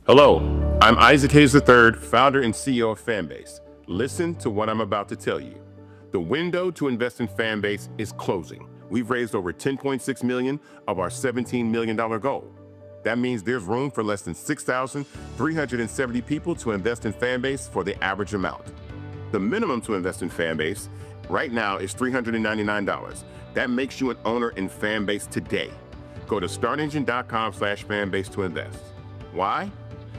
Hello, I'm Isaac Hayes III, founder and CEO of Fanbase. Listen to what I'm about to tell you. The window to invest in Fanbase is closing. We've raised over $10.6 million of our $17 million goal. That means there's room for less than 6,370 people to invest in Fanbase for the average amount. The minimum to invest in Fanbase right now is $399. That makes you an owner in Fanbase today. Go to startengine.com/fanbase to invest. Why?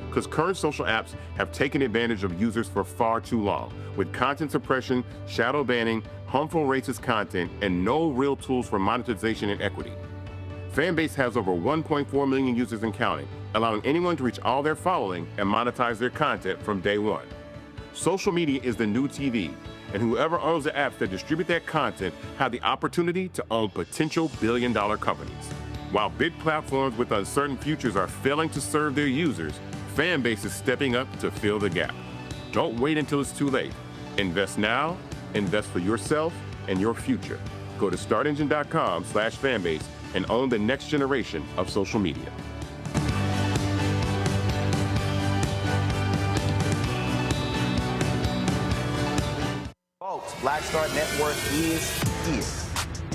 Because current social apps have taken advantage of users for far too long, with content suppression, shadow banning, harmful racist content, and no real tools for monetization and equity. Fanbase has over 1.4 million users and counting, allowing anyone to reach all their following and monetize their content from day one. Social media is the new TV, and whoever owns the apps that distribute that content have the opportunity to own potential billion-dollar companies. While big platforms with uncertain futures are failing to serve their users, Fanbase is stepping up to fill the gap. Don't wait until it's too late. Invest now, invest for yourself and your future. Go to startengine.com/fanbase and own the next generation of social media. Folks, Black Star Network is here.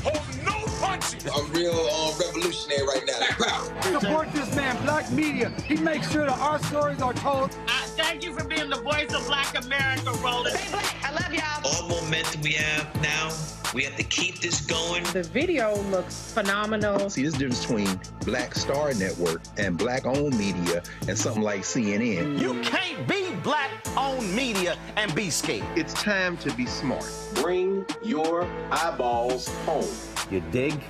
Hold no punches. I'm real revolutionary right now. Black power. Support this man, Black media. He makes sure that our stories are told. Thank you for being the voice of Black America, Roland. Stay black. I love y'all. All momentum we have now, we have to keep this going. The video looks phenomenal. See, this difference between Black Star Network and Black-owned media and something like CNN. You can't be Black-owned media and be scared. It's time to be smart. Bring your eyeballs home. You dig?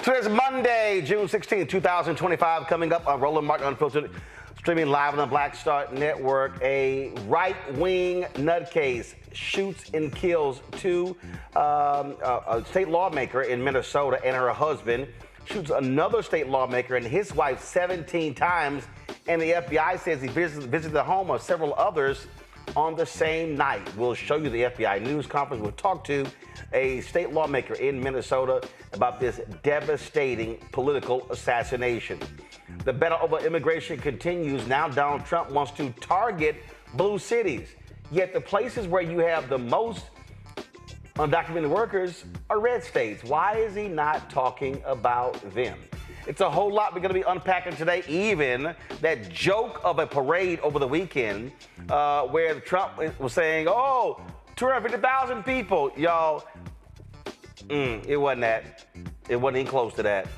Today's Monday, June 16, 2025. Coming up on Roland Martin Unfiltered, streaming live on the Black Star Network. A right-wing nutcase shoots and kills a state lawmaker in Minnesota and her husband. Shoots another state lawmaker and his wife 17 times. And the FBI says he visited the home of several others on the same night. We'll show you the FBI news conference. We'll talk to a state lawmaker in Minnesota about this devastating political assassination. The battle over immigration continues. Now Donald Trump wants to target blue cities. Yet the places where you have the most undocumented workers are red states. Why is he not talking about them? It's a whole lot we're going to be unpacking today. Even that joke of a parade over the weekend where Trump was saying, oh, 250,000 people. Y'all, it wasn't that. It wasn't even close to that.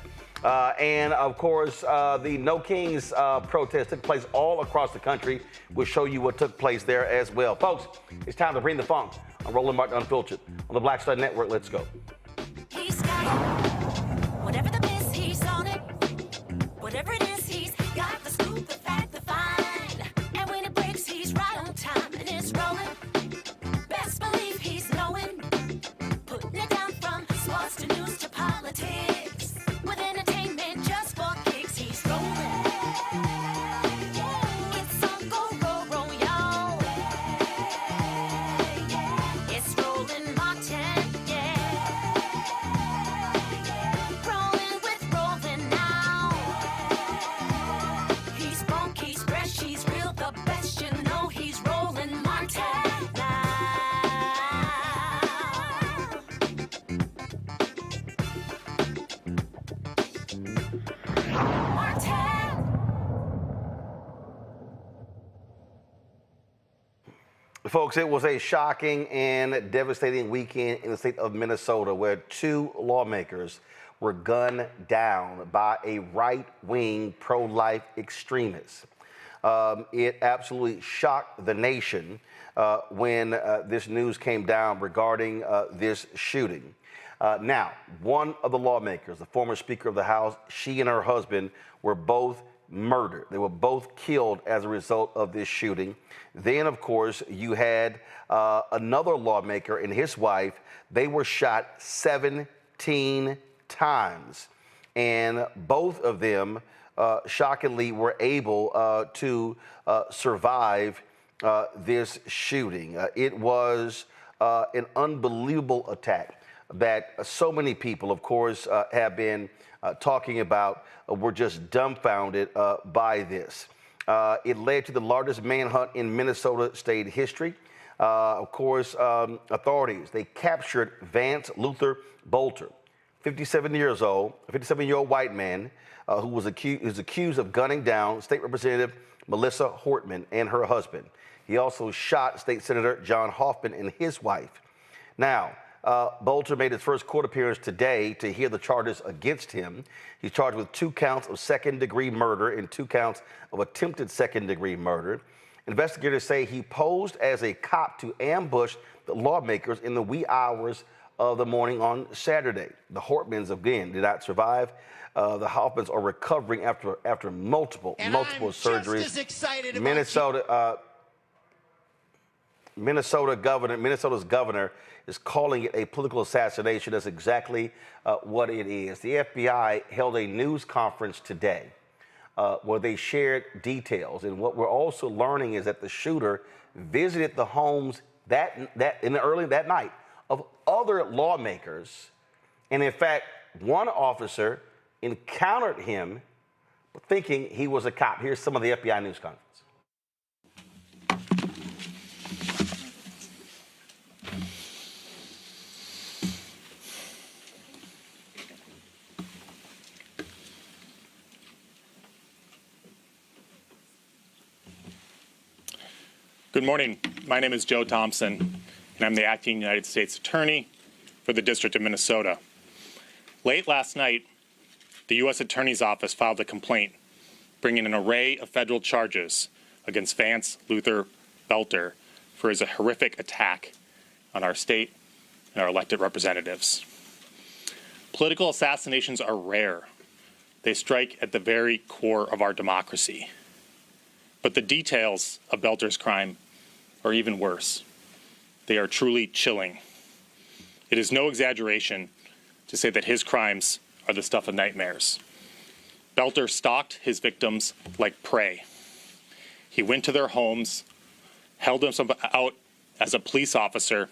And, of course, the No Kings protest took place all across the country. We'll show you what took place there as well. Folks, it's time to bring the funk on Roland Martin Unfiltered on the Black Star Network. Let's go. He's got whatever the miss, he's on it. Whatever it is, he's got the scoop, the fact, the find. And when it breaks, he's right on time and it's rolling. Best believe he's knowing. Putting it down from sports to news to politics. Folks, it was a shocking and devastating weekend in the state of Minnesota where two lawmakers were gunned down by a right-wing pro-life extremist. It absolutely shocked the nation when this news came down regarding this shooting. Now, one of the lawmakers, the former Speaker of the House, she and her husband were both murdered. They were both killed as a result of this shooting. Then, of course, you had another lawmaker and his wife. They were shot 17 times. And both of them, shockingly, were able to survive this shooting. It was an unbelievable attack that so many people, of course, have been talking about. Were just dumbfounded by this. It led to the largest manhunt in Minnesota state history. Of course, authorities, they captured Vance Luther Bolter, 57 years old, a 57-year-old white man who was accused of gunning down State Representative Melissa Hortman and her husband. He also shot State Senator John Hoffman and his wife. Now, Bolter made his first court appearance today to hear the charges against him. He's charged with 2 counts of second-degree murder and 2 counts of attempted second-degree murder. Investigators say he posed as a cop to ambush the lawmakers in the wee hours of the morning on Saturday. The Hortmans, again, did not survive. The Hoffmans are recovering after multiple surgeries. Just as excited about Minnesota's governor is calling it a political assassination. That's exactly what it is. The FBI held a news conference today where they shared details. And what we're also learning is that the shooter visited the homes early that night of other lawmakers. And in fact, one officer encountered him thinking he was a cop. Here's some of the FBI news conference. Good morning. My name is Joe Thompson, and I'm the acting United States Attorney for the District of Minnesota. Late last night, the U.S. Attorney's Office filed a complaint bringing an array of federal charges against Vance Luther Bolter for his horrific attack on our state and our elected representatives. Political assassinations are rare. They strike at the very core of our democracy. But the details of Bolter's crime are even worse. They are truly chilling. It is no exaggeration to say that his crimes are the stuff of nightmares. Bolter stalked his victims like prey. He went to their homes, held them out as a police officer,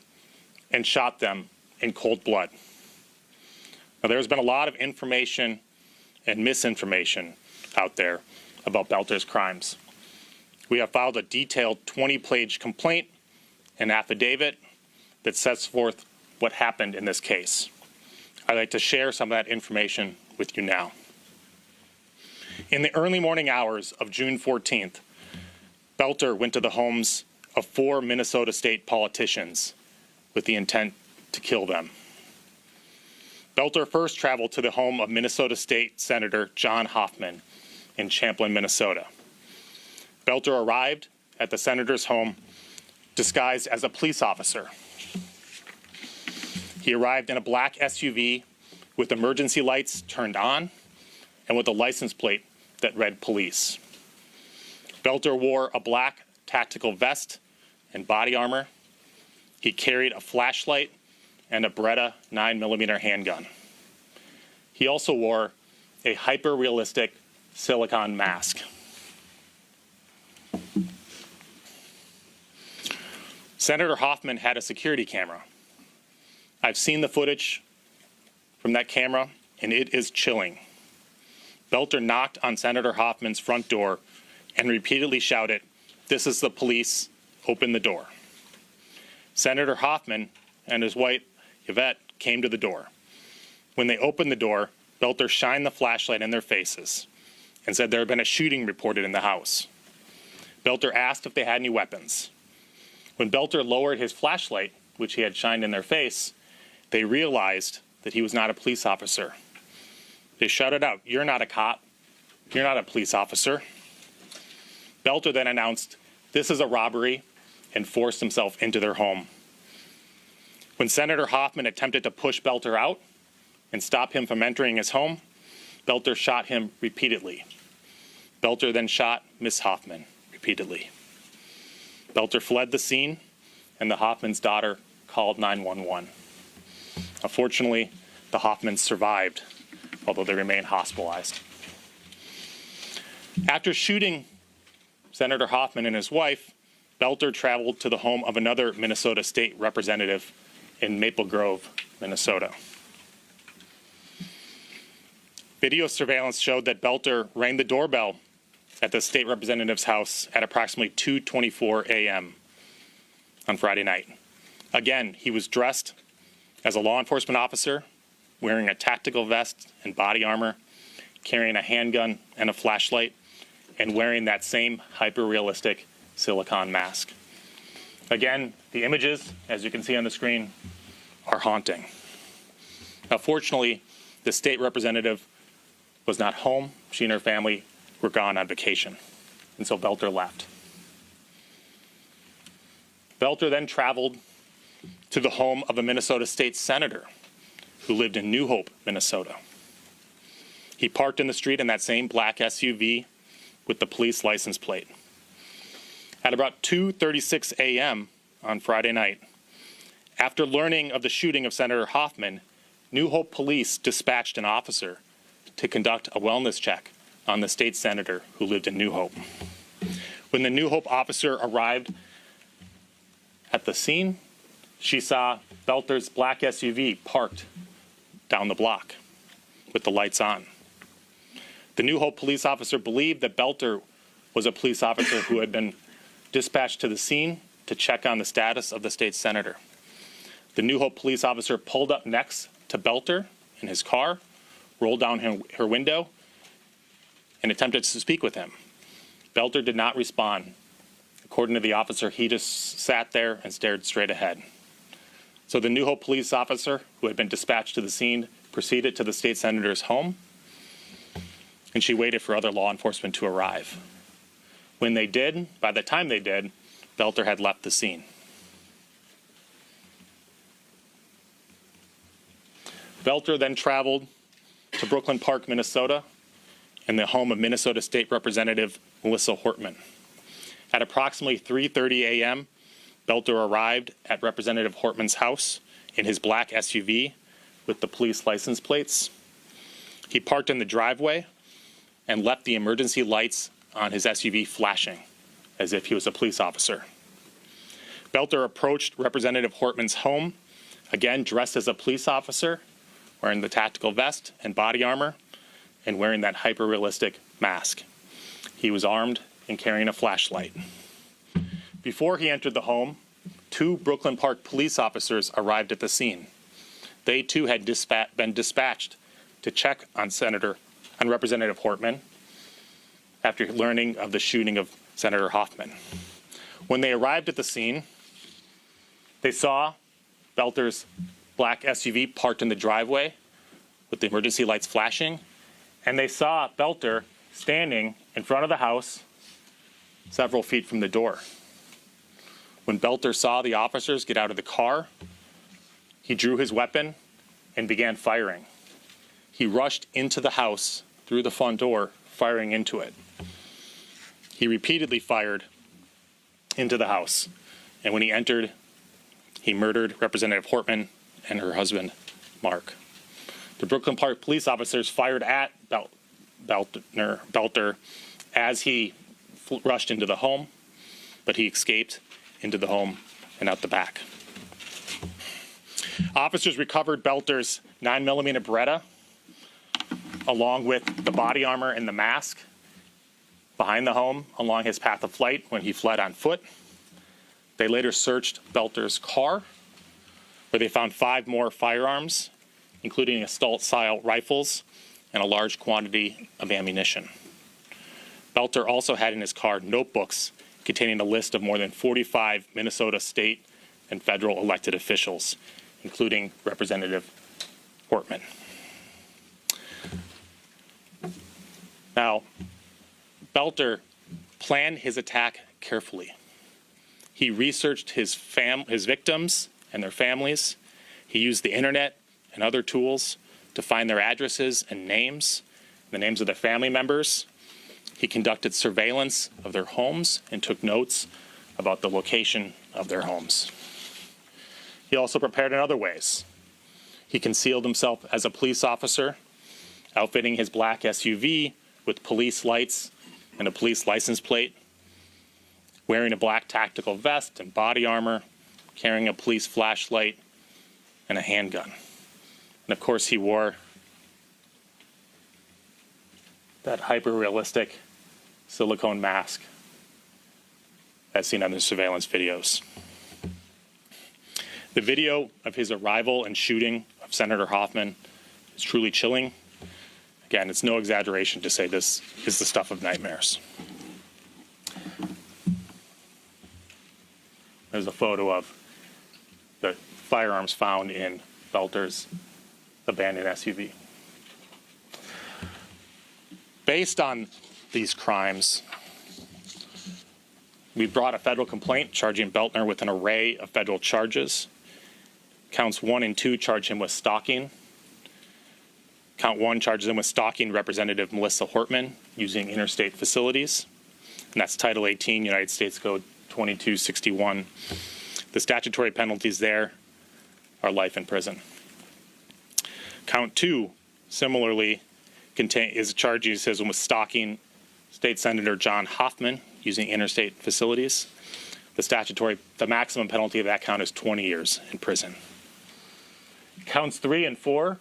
and shot them in cold blood. Now, there's been a lot of information and misinformation out there about Bolter's crimes. We have filed a detailed 20-page complaint and affidavit that sets forth what happened in this case. I'd like to share some of that information with you now. In the early morning hours of June 14th, Bolter went to the homes of 4 Minnesota state politicians with the intent to kill them. Bolter first traveled to the home of Minnesota State Senator John Hoffman in Champlin, Minnesota. Bolter arrived at the senator's home disguised as a police officer. He arrived in a black SUV with emergency lights turned on and with a license plate that read police. Bolter wore a black tactical vest and body armor. He carried a flashlight and a Beretta 9mm handgun. He also wore a hyper-realistic silicone mask. Senator Hoffman had a security camera. I've seen the footage from that camera, and it is chilling. Bolter knocked on Senator Hoffman's front door and repeatedly shouted, "This is the police, open the door." Senator Hoffman and his wife, Yvette, came to the door. When they opened the door, Bolter shined the flashlight in their faces and said there had been a shooting reported in the house. Bolter asked if they had any weapons. When Belter lowered his flashlight, which he had shined in their face, they realized that he was not a police officer. They shouted out, "You're not a cop. You're not a police officer." Belter then announced, "This is a robbery," and forced himself into their home. When Senator Hoffman attempted to push Belter out and stop him from entering his home, Belter shot him repeatedly. Belter then shot Miss Hoffman repeatedly. Belter fled the scene, and the Hoffman's daughter called 911. Unfortunately, the Hoffmans survived, although they remain hospitalized. After shooting Senator Hoffman and his wife, Belter traveled to the home of another Minnesota State Representative in Maple Grove, Minnesota. Video surveillance showed that Belter rang the doorbell at the State Representative's house at approximately 2:24 a.m. on Friday night. Again, he was dressed as a law enforcement officer, wearing a tactical vest and body armor, carrying a handgun and a flashlight, and wearing that same hyper-realistic silicone mask. Again, the images, as you can see on the screen, are haunting. Now, fortunately, the state representative was not home. She and her family were gone on vacation, and so Belter left. Belter then traveled to the home of a Minnesota state senator who lived in New Hope, Minnesota. He parked in the street in that same black SUV with the police license plate. At about 2:36 a.m. on Friday night, after learning of the shooting of Senator Hoffman, New Hope police dispatched an officer to conduct a wellness check on the state senator who lived in New Hope. When the New Hope officer arrived at the scene, she saw Belter's black SUV parked down the block with the lights on. The New Hope police officer believed that Belter was a police officer who had been dispatched to the scene to check on the status of the state senator. The New Hope police officer pulled up next to Belter in his car, rolled down her window, and attempted to speak with him. Belter did not respond. According to the officer, he just sat there and stared straight ahead. So the New Hope police officer, who had been dispatched to the scene, proceeded to the state senator's home, and she waited for other law enforcement to arrive. When they did, by the time they did, Belter had left the scene. Belter then traveled to Brooklyn Park, Minnesota, in the home of Minnesota State Representative Melissa Hortman. At approximately 3:30 a.m., Belter arrived at Representative Hortman's house in his black SUV with the police license plates. He parked in the driveway and left the emergency lights on his SUV flashing, as if he was a police officer. Belter approached Representative Hortman's home, again dressed as a police officer, wearing the tactical vest and body armor, and wearing that hyper-realistic mask. He was armed and carrying a flashlight. Before he entered the home, 2 Brooklyn Park police officers arrived at the scene. They too had been dispatched to check on Representative Hortman after learning of the shooting of Senator Hoffman. When they arrived at the scene, they saw Belter's black SUV parked in the driveway with the emergency lights flashing, and they saw Belter standing in front of the house several feet from the door. When Belter saw the officers get out of the car, he drew his weapon and began firing. He rushed into the house through the front door, firing into it. He repeatedly fired into the house, and when he entered, he murdered Representative Hortman and her husband, Mark. The Brooklyn Park police officers fired at Belter as he rushed into the home, but he escaped into the home and out the back. Officers recovered Belter's 9mm Beretta, along with the body armor and the mask, behind the home along his path of flight when he fled on foot. They later searched Belter's car, where they found 5 more firearms, including assault-style rifles and a large quantity of ammunition. Belter also had in his car notebooks containing a list of more than 45 Minnesota state and federal elected officials, including Representative Hortman. Now, Belter planned his attack carefully. He researched his victims and their families. He used the internet and other tools to find their addresses and names, the names of their family members. He conducted surveillance of their homes and took notes about the location of their homes. He also prepared in other ways. He concealed himself as a police officer, outfitting his black SUV with police lights and a police license plate, wearing a black tactical vest and body armor, carrying a police flashlight and a handgun. And of course, he wore that hyper-realistic silicone mask as seen on the surveillance videos. The video of his arrival and shooting of Senator Hoffman is truly chilling. Again, it's no exaggeration to say this is the stuff of nightmares. There's a photo of the firearms found in Belter's abandoned SUV. Based on these crimes, we brought a federal complaint charging Belter with an array of federal charges. Counts 1 and 2 charge him with stalking. Count 1 charges him with stalking Representative Melissa Hortman using interstate facilities. And that's Title 18, United States Code 2261. The statutory penalties there are life in prison. Count 2, similarly, charges him with stalking State Senator John Hoffman using interstate facilities. The maximum penalty of that count is 20 years in prison. Counts 3 and 4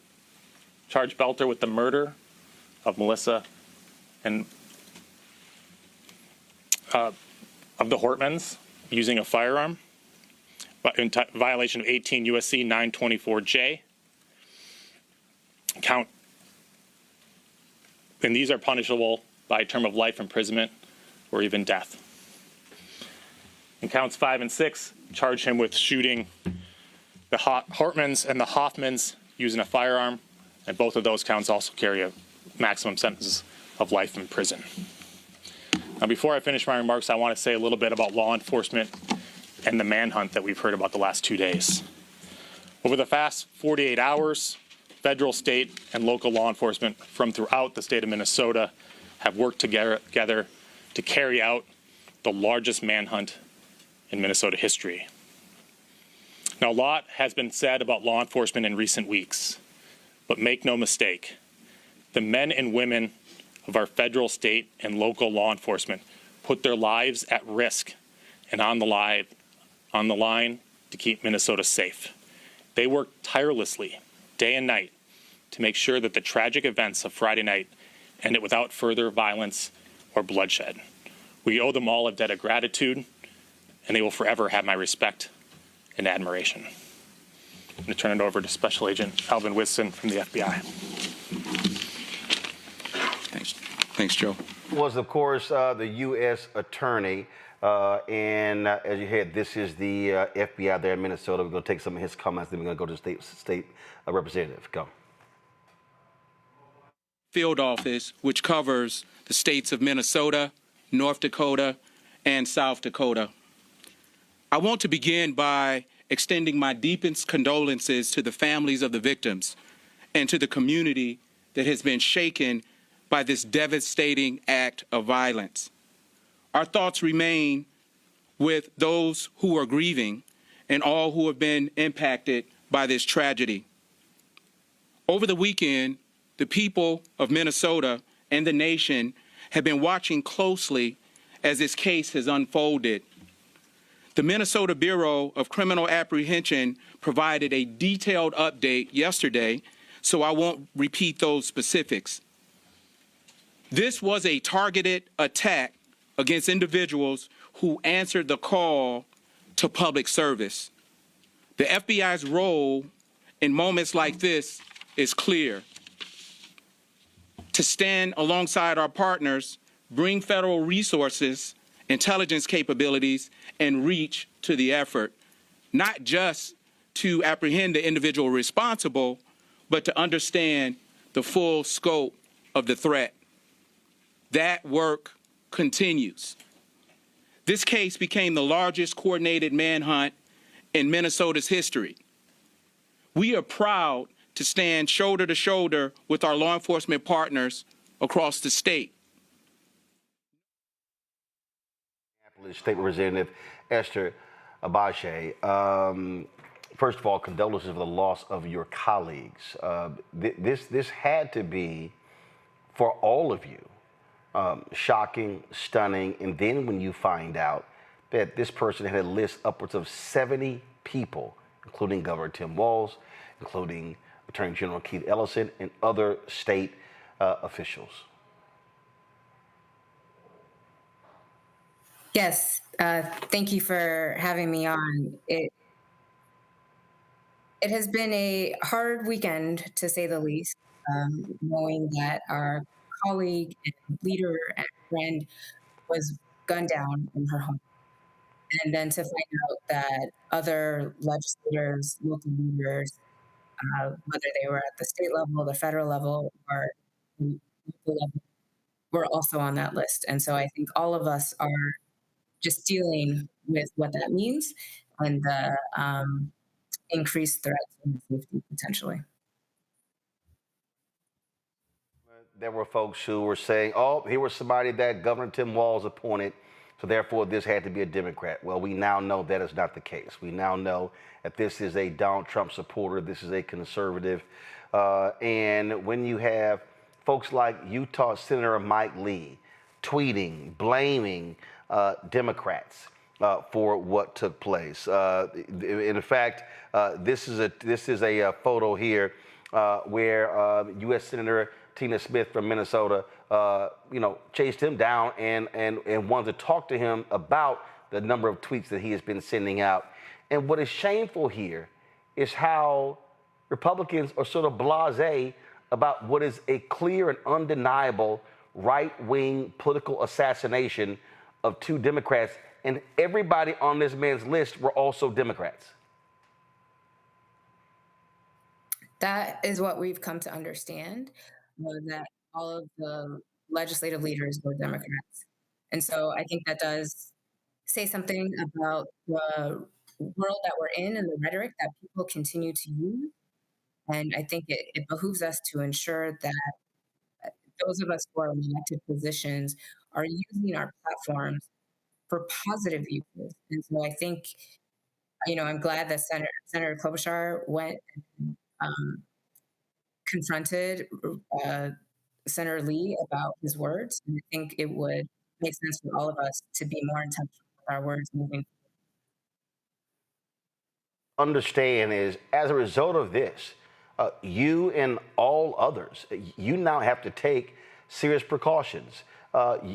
charge Belter with the murder of Melissa and of the Hortmans using a firearm in violation of 18 U.S.C. 924J. And these are punishable by a term of life imprisonment or even death. And counts 5 and 6 charge him with shooting the Hortmans and the Hoffmans using a firearm, and both of those counts also carry a maximum sentence of life in prison. Now, before I finish my remarks, I want to say a little bit about law enforcement and the manhunt that we've heard about the last 2 days. Over the past 48 hours, federal, state, and local law enforcement from throughout the state of Minnesota have worked together to carry out the largest manhunt in Minnesota history. Now, a lot has been said about law enforcement in recent weeks, but make no mistake, the men and women of our federal, state, and local law enforcement put their lives at risk and on the line to keep Minnesota safe. They work tirelessly, day and night, to make sure that the tragic events of Friday night ended without further violence or bloodshed. We owe them all a debt of gratitude, and they will forever have my respect and admiration. I'm going to turn it over to Special Agent Alvin Whitson from the FBI. Thanks, Joe. Was, of course, the U.S. Attorney. And as you heard, this is the FBI there in Minnesota. We're going to take some of his comments, then we're going to go to the State Representative. Go. Field office, which covers the states of Minnesota, North Dakota, and South Dakota. I want to begin by extending my deepest condolences to the families of the victims and to the community that has been shaken by this devastating act of violence. Our thoughts remain with those who are grieving and all who have been impacted by this tragedy. Over the weekend, the people of Minnesota and the nation have been watching closely as this case has unfolded. The Minnesota Bureau of Criminal Apprehension provided a detailed update yesterday, so I won't repeat those specifics. This was a targeted attack against individuals who answered the call to public service. The FBI's role in moments like this is clear: to stand alongside our partners, bring federal resources, intelligence capabilities, and reach to the effort, not just to apprehend the individual responsible, but to understand the full scope of the threat. That work continues. This case became the largest coordinated manhunt in Minnesota's history. We are proud to stand shoulder to shoulder with our law enforcement partners across the state. State Representative Esther Agbaje, first of all, condolences for the loss of your colleagues. This had to be, for all of you, shocking, stunning, and then when you find out that this person had a list upwards of 70 people, including Governor Tim Walz, including Attorney General Keith Ellison, and other state officials. Yes, thank you for having me on. It has been a hard weekend, to say the least, knowing that our colleague and leader and friend was gunned down in her home. And then to find out that other legislators, local leaders, whether they were at the state level, the federal level, or the local level, were also on that list. And so I think all of us are just dealing with what that means and the increased threats and safety potentially. There were folks who were saying, oh, here was somebody that Governor Tim Walz appointed, so therefore this had to be a Democrat. Well, we now know that is not the case. We now know that this is a Donald Trump supporter, this is a conservative. And when you have folks like Utah Senator Mike Lee tweeting, blaming Democrats for what took place. In fact, this is a photo here where U.S. Senator Tina Smith from Minnesota, chased him down and wanted to talk to him about the number of tweets that he has been sending out. And what is shameful here is how Republicans are sort of blasé about what is a clear and undeniable right-wing political assassination of two Democrats, and everybody on this man's list were also Democrats. That is what we've come to understand, that all of the legislative leaders were Democrats. And so I think that does say something about the world that we're in and the rhetoric that people continue to use. And I think it behooves us to ensure that those of us who are in elected positions are using our platforms for positive uses. And so I think, I'm glad that Senator Klobuchar went and confronted Senator Lee about his words. And I think it would make sense for all of us to be more intentional with our words moving forward. Understand is, as a result of this, you and all others, you now have to take serious precautions.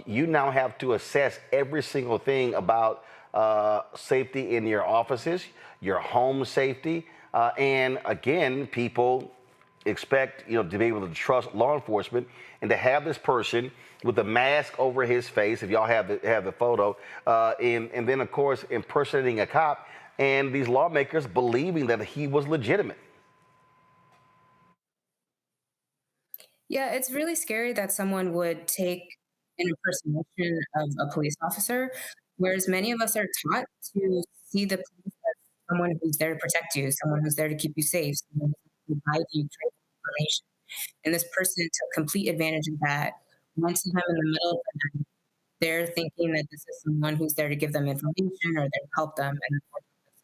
You now have to assess every single thing about safety in your offices, your home safety, and again, people expect to be able to trust law enforcement, and to have this person with a mask over his face, if y'all have the photo, and then of course impersonating a cop, and these lawmakers believing that he was legitimate. Yeah, it's really scary that someone would take an impersonation of a police officer, whereas many of us are taught to see the police as someone who's there to protect you, someone who's there to keep you safe, someone who provide you information. And this person took complete advantage of that, went to him in the middle of the night. They're thinking that this is someone who's there to give them information or there to help them, and this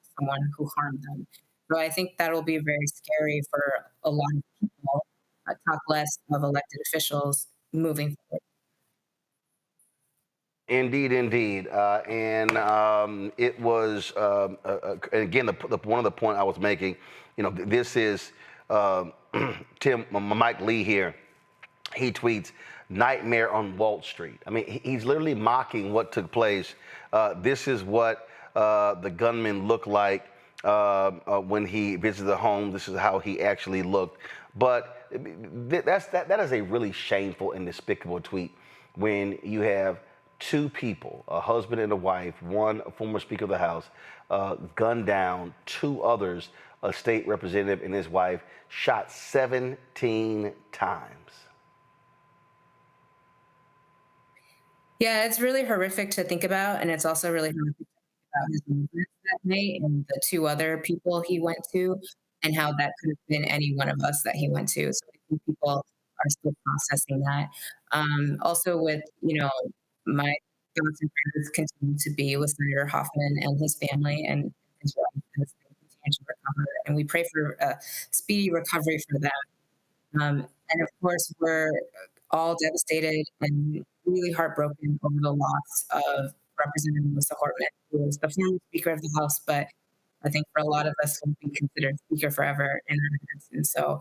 is someone who harmed them. So I think that'll be very scary for a lot of people, talk less of elected officials moving forward. Indeed, indeed. And it was, again, one of the point I was making, this is Mike Lee here. He tweets, "Nightmare on Wall Street." I mean, he's literally mocking what took place. This is what the gunman looked like when he visited the home. This is how he actually looked. But that is a really shameful and despicable tweet when you have two people, a husband and a wife, one a former Speaker of the House, gunned down, two others, a state representative and his wife, shot 17 times. Yeah, it's really horrific to think about, and it's also really horrific to think about his movements that night and the two other people he went to, and how that could have been any one of us that he went to. So I think people are still processing that. Also, with my thoughts and prayers continue to be with Senator Hoffman and his family and his wife as they continue to recover, and we pray for a speedy recovery for them. And of course, we're all devastated and really heartbroken over the loss of Representative Melissa Hortman, who was the former Speaker of the House, but I think for a lot of us will be considered Speaker forever in our heads. And so,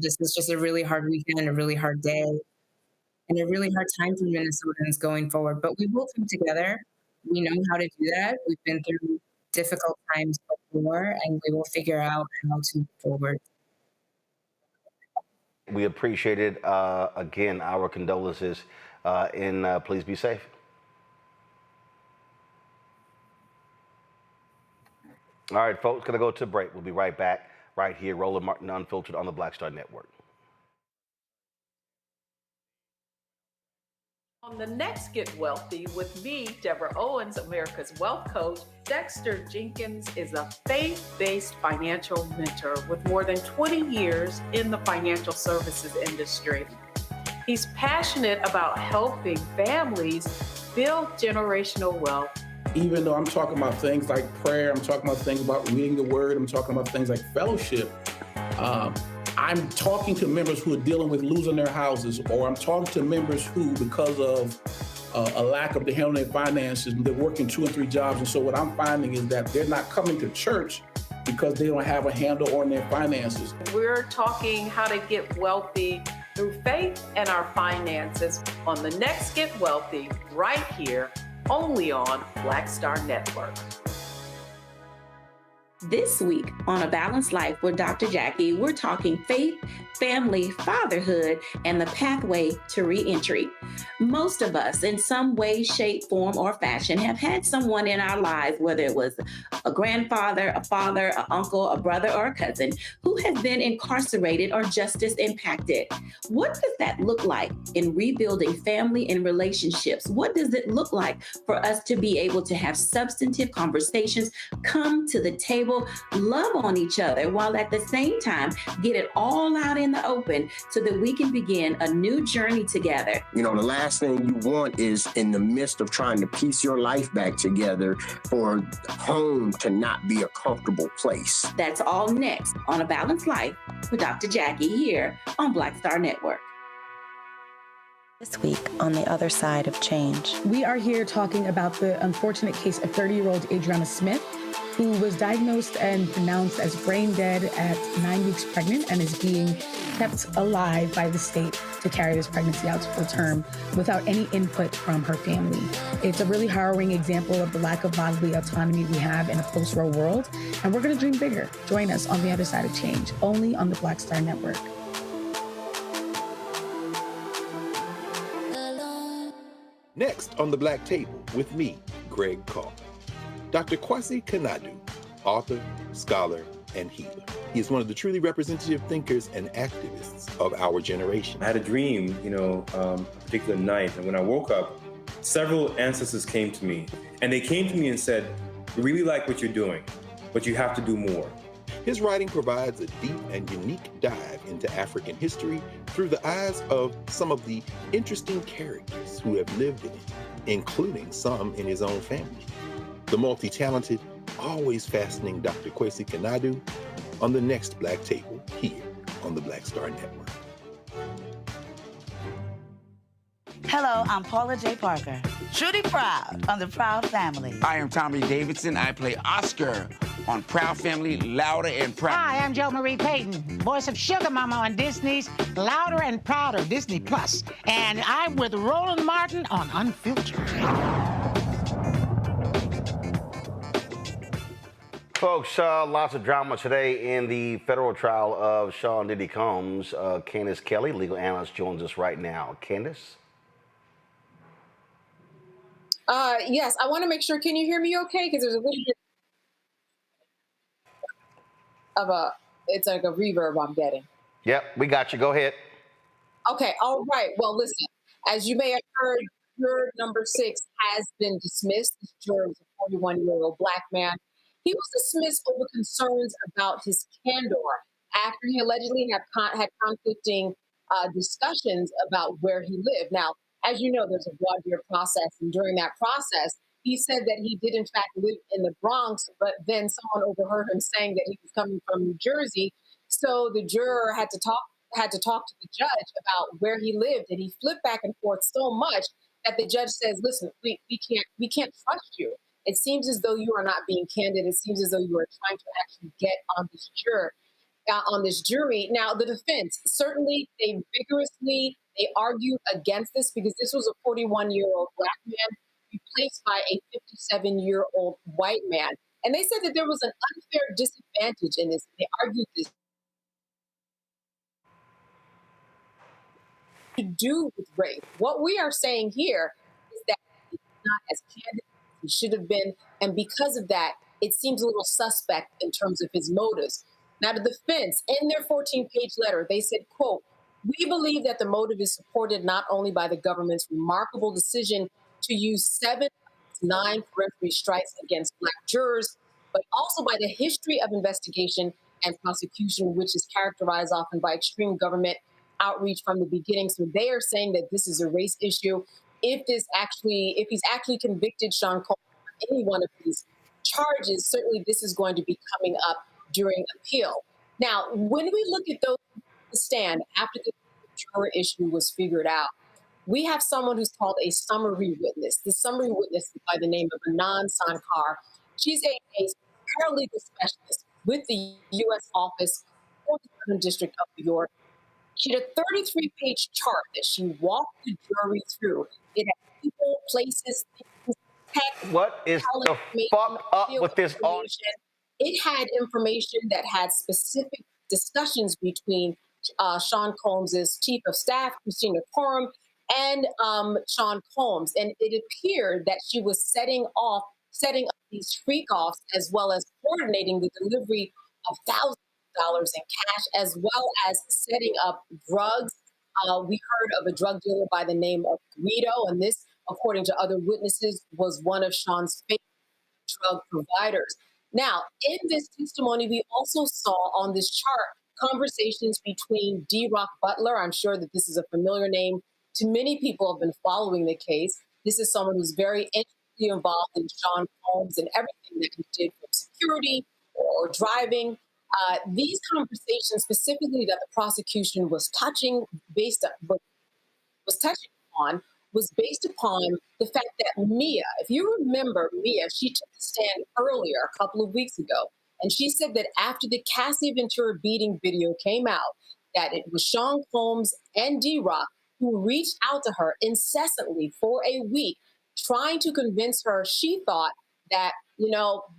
this is just a really hard weekend, a really hard day, and a really hard time for Minnesotans going forward. But we will come together. We know how to do that. We've been through difficult times before, and we will figure out how to move forward. We appreciate it. Again, our condolences, and please be safe. All right, folks, gonna go to break. We'll be right back right here. Roland Martin Unfiltered on the Black Star Network. On the next Get Wealthy with me, Deborah Owens, America's Wealth Coach, Dexter Jenkins is a faith-based financial mentor with more than 20 years in the financial services industry. He's passionate about helping families build generational wealth. Even though I'm talking about things like prayer, I'm talking about things about reading the word, I'm talking about things like fellowship, I'm talking to members who are dealing with losing their houses, or I'm talking to members who, because of a lack of the handling their finances, they're working 2 and 3 jobs. And so what I'm finding is that they're not coming to church because they don't have a handle on their finances. We're talking how to get wealthy through faith and our finances on the next Get Wealthy right here, only on Black Star Network. This week on A Balanced Life with Dr. Jackie, we're talking faith, family, fatherhood, and the pathway to reentry. Most of us, in some way, shape, form, or fashion, have had someone in our lives, whether it was a grandfather, a father, an uncle, a brother, or a cousin, who has been incarcerated or justice impacted. What does that look like in rebuilding family and relationships? What does it look like for us to be able to have substantive conversations, come to the table, love on each other, while at the same time get it all out in the open so that we can begin a new journey together? The last thing you want is, in the midst of trying to piece your life back together, for home to not be a comfortable place. That's all next on A Balanced Life with Dr. Jackie here on Black Star Network. This week on The Other Side of Change. We are here talking about the unfortunate case of 30-year-old Adriana Smith, who was diagnosed and pronounced as brain dead at 9 weeks pregnant and is being kept alive by the state to carry this pregnancy out to full term without any input from her family. It's a really harrowing example of the lack of bodily autonomy we have in a post-Roe world, and we're going to dream bigger. Join us on The Other Side of Change, only on the Black Star Network. Next on the Black Table with me, Greg Carr. Dr. Kwasi Kanadu, author, scholar, and healer. He is one of the truly representative thinkers and activists of our generation. I had a dream, a particular night, and when I woke up, several ancestors came to me, and they came to me and said, "We really like what you're doing, but you have to do more." His writing provides a deep and unique dive into African history through the eyes of some of the interesting characters who have lived in it, including some in his own family. The multi-talented, always fascinating Dr. Kwasi Kanadu on the next Black Table here on the Black Star Network. Hello, I'm Paula J. Parker. Truly proud on the Proud Family. I am Tommy Davidson. I play Oscar on Proud Family, Louder and Proud. Hi, I'm Jo Marie Payton, voice of Sugar Mama on Disney's Louder and Prouder, Disney Plus. And I'm with Roland Martin on Unfiltered. Folks, lots of drama today in the federal trial of Sean Diddy Combs. Candace Kelley, legal analyst, joins us right now. Candace? Yes, I want to make sure. Can you hear me okay? Because there's a little bit of it's like a reverb I'm getting. Yep, we got you. Go ahead. Okay, all right. Well, listen, as you may have heard, juror number 6 has been dismissed. This juror is a 41-year-old Black man. He was dismissed over concerns about his candor after he allegedly had conflicting discussions about where he lived. Now, as you know, there's a voir dire process, and during that process, he said that he did in fact live in the Bronx, but then someone overheard him saying that he was coming from New Jersey. So the juror had to talk to the judge about where he lived, and he flipped back and forth so much that the judge says, "Listen, we can't trust you. It seems as though you are not being candid. It seems as though you are trying to actually get on this jury." Now, the defense certainly they argued against this because this was a 41-year-old Black man replaced by a 57-year-old white man, and they said that there was an unfair disadvantage in this. They argued this to do with race. What we are saying here is that he's not as candid as he should have been, and because of that, it seems a little suspect in terms of his motives. Now, the defense, in their 14-page letter, they said, quote, "We believe that the motive is supported not only by the government's remarkable decision to use 7 of its 9 peremptory strikes against Black jurors, but also by the history of investigation and prosecution, which is characterized often by extreme government outreach from the beginning." So they are saying that this is a race issue. If he's actually convicted, Sean Combs, on any one of these charges, certainly this is going to be coming up during appeal. Now, when we look at those who stand after the juror issue was figured out, we have someone who's called a summary witness. The summary witness is by the name of Anand Sankar. She's a paralegal specialist with the U.S. Office for the Southern District of New York. She had a 33-page chart that she walked the jury through. It had people, places, things, text, what is the fuck up with this audio? It had information that had specific discussions between Sean Combs' chief of staff, Christina Coram, and Sean Combs. And it appeared that she was setting up these freak-offs as well as coordinating the delivery of thousands of dollars in cash, as well as setting up drugs. We heard of a drug dealer by the name of Guido, and this, according to other witnesses, was one of Sean's favorite drug providers. Now, in this testimony, we also saw on this chart conversations between D. Rock Butler. I'm sure that this is a familiar name to many people who have been following the case. This is someone who's very intimately involved in Sean Combs and everything that he did from security or driving. These conversations, specifically that the prosecution was touching upon, was based upon the fact that Mia, if you remember Mia, she took the stand earlier, a couple of weeks ago, and she said that after the Cassie Ventura beating video came out, that it was Sean Combs and D-Rock who reached out to her incessantly for a week, trying to convince her she thought that,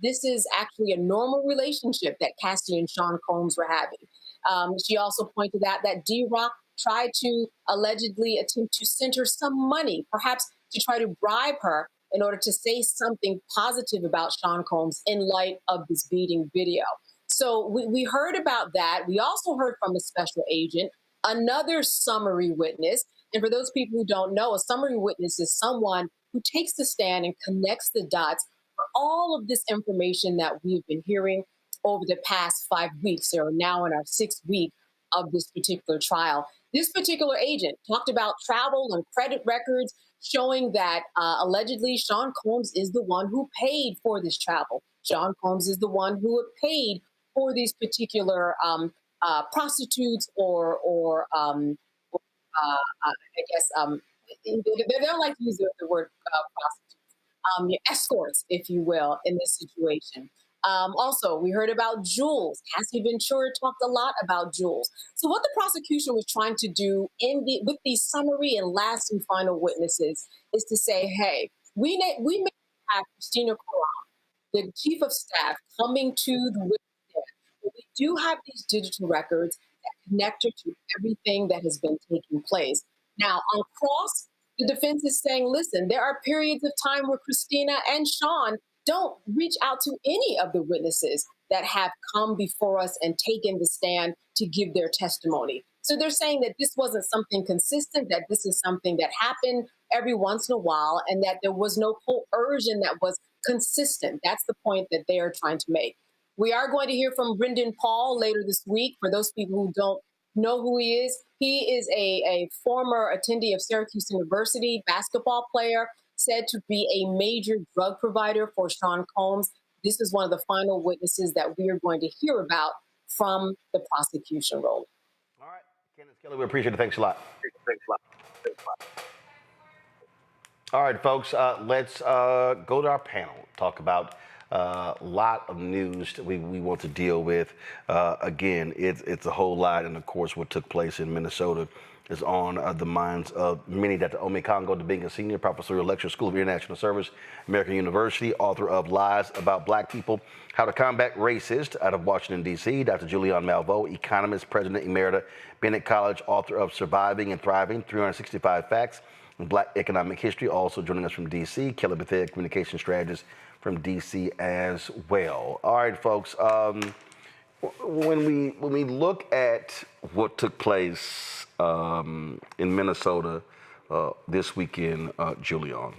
this is actually a normal relationship that Cassie and Sean Combs were having. She also pointed out that D-Rock tried to allegedly attempt to send her some money, perhaps to try to bribe her in order to say something positive about Sean Combs in light of this beating video. So we heard about that. We also heard from a special agent, another summary witness. And for those people who don't know, a summary witness is someone who takes the stand and connects the dots for all of this information that we've been hearing over the past 5 weeks, or now in our 6th week of this particular trial. This particular agent talked about travel and credit records showing that allegedly Sean Combs is the one who paid for this travel. Sean Combs is the one who paid for these particular prostitutes or they don't like to use the word prostitutes, escorts, if you will, in this situation. Also, we heard about jewels. Cassie Ventura talked a lot about jewels. So what the prosecution was trying to do with these summary and last and final witnesses is to say, hey, we may have Christina Coram, the chief of staff, coming to the witness stand, but we do have these digital records that connect her to everything that has been taking place. Now, on cross, The defense is saying, listen, there are periods of time where Christina and Sean don't reach out to any of the witnesses that have come before us and taken the stand to give their testimony. So they're saying that this wasn't something consistent, that this is something that happened every once in a while, and that there was no coercion that was consistent. That's the point that they are trying to make. We are going to hear from Brendan Paul later this week. For those people who don't know who he is a former attendee of Syracuse University, basketball player, said to be a major drug provider for Sean Combs. This is one of the final witnesses that we are going to hear about from the prosecution role. All right, Candace Kelley, we appreciate it. Thanks a lot. All right, folks, let's go to our panel, talk about a lot of news that we want to deal with. Again, it's a whole lot, and of course what took place in Minnesota is on the minds of many. Dr. Omekongo Dibinga, Senior Professor of Lecture, School of International Service, American University, author of Lies About Black People, How to Combat Racist out of Washington, D.C. Dr. Julianne Malveaux, economist, president emerita, Bennett College, author of Surviving and Thriving, 365 Facts in Black Economic History, also joining us from D.C. Kelly Bethea, communication strategist from D.C. as well. All right, folks, when we look at what took place in Minnesota this weekend, Julianne,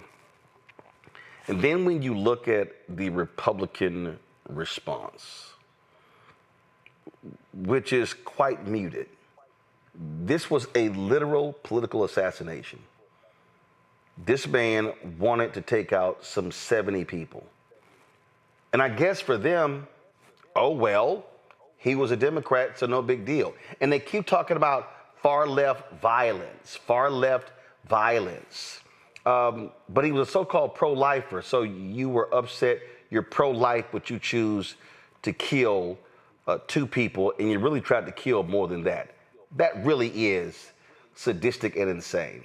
and then when you look at the Republican response, which is quite muted, this was a literal political assassination. This man wanted to take out some 70 people. And I guess for them, oh, well, he was a Democrat, so no big deal. And they keep talking about far-left violence. But he was a so-called pro-lifer, so you were upset, you're pro-life, but you choose to kill 2 people, and you really tried to kill more than that. That really is sadistic and insane.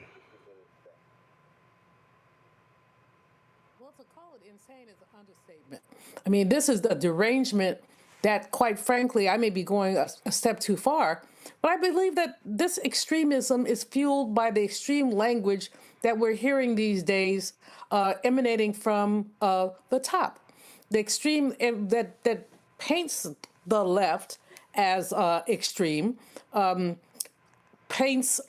Well, to call it insane is an understatement. I mean, this is the derangement that, quite frankly, I may be going a step too far, but I believe that this extremism is fueled by the extreme language that we're hearing these days emanating from the top. The extreme that paints the left as extreme, paints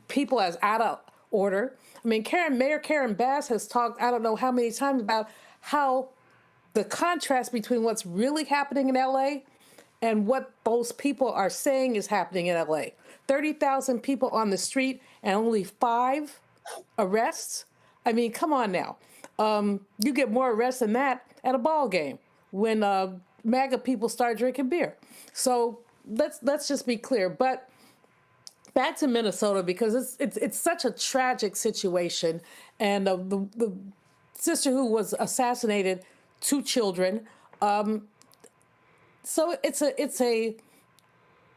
people as out of order. I mean, Mayor Karen Bass has talked, I don't know how many times, about how the contrast between what's really happening in LA and what those people are saying is happening in LA. 30,000 people on the street and only 5 arrests. I mean, come on now. You get more arrests than that at a ball game when MAGA people start drinking beer. So let's just be clear. But back to Minnesota, because it's such a tragic situation, and the sister who was assassinated, 2 children. So it's a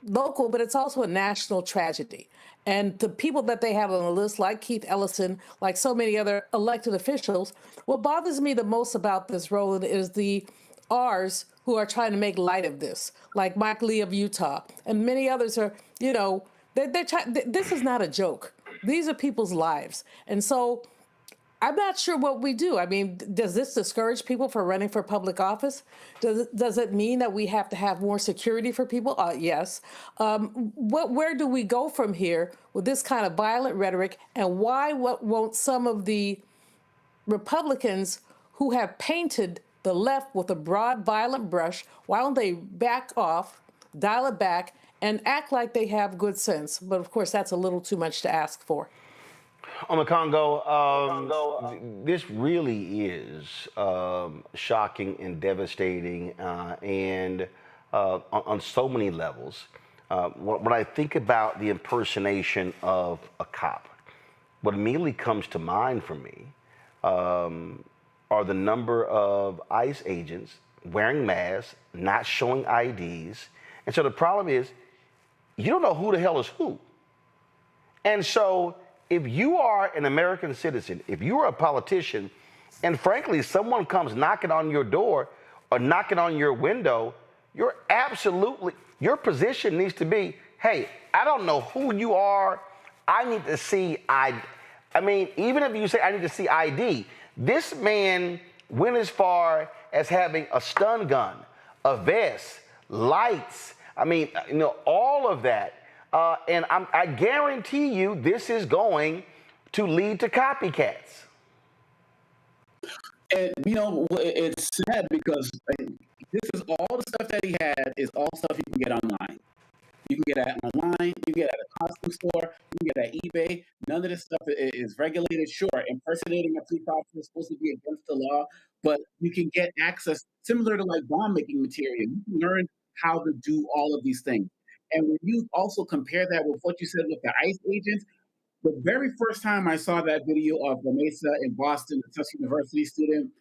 local, but it's also a national tragedy. And the people that they have on the list, like Keith Ellison, like so many other elected officials, what bothers me the most about this, Roland, is the R's who are trying to make light of this, like Mike Lee of Utah, and many others are, they're trying. This is not a joke. These are people's lives. And so I'm not sure what we do. I mean, does this discourage people from running for public office? Does it mean that we have to have more security for people? Yes. Where do we go from here with this kind of violent rhetoric? And why won't some of the Republicans who have painted the left with a broad, violent brush, why don't they back off, dial it back, and act like they have good sense? But of course, that's a little too much to ask for. Omekongo, this really is shocking and devastating, and on so many levels. When I think about the impersonation of a cop, what immediately comes to mind for me are the number of ICE agents wearing masks, not showing IDs. And so the problem is, you don't know who the hell is who. And so if you are an American citizen, if you are a politician, and frankly, someone comes knocking on your door or knocking on your window, your position needs to be, hey, I don't know who you are. I need to see I mean, even if you say, I need to see ID, this man went as far as having a stun gun, a vest, lights. I mean, all of that. And I guarantee you this is going to lead to copycats. And, it's sad because this is all the stuff that he had is all stuff you can get online. You can get it online, you can get it at a costume store, you can get it at eBay. None of this stuff is regulated. Sure, impersonating a police officer is supposed to be against the law, but you can get access similar to like bomb making material. You can learn how to do all of these things. And when you also compare that with what you said with the ICE agents, the very first time I saw that video of La Mesa in Boston, the Tufts University student,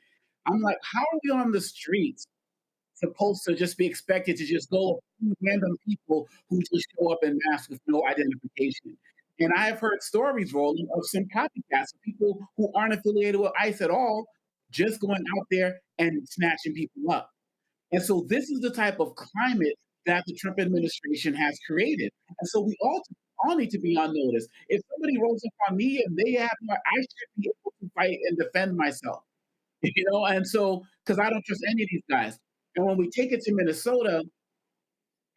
I'm like, how are we on the streets supposed to just be expected to just go random people who just show up in masks with no identification? And I've heard stories rolling of some copycats, of people who aren't affiliated with ICE at all, just going out there and snatching people up. And so this is the type of climate that the Trump administration has created. And so we all need to be on notice. If somebody rolls up on me and they have, I should be able to fight and defend myself, and so, because I don't trust any of these guys. And when we take it to Minnesota,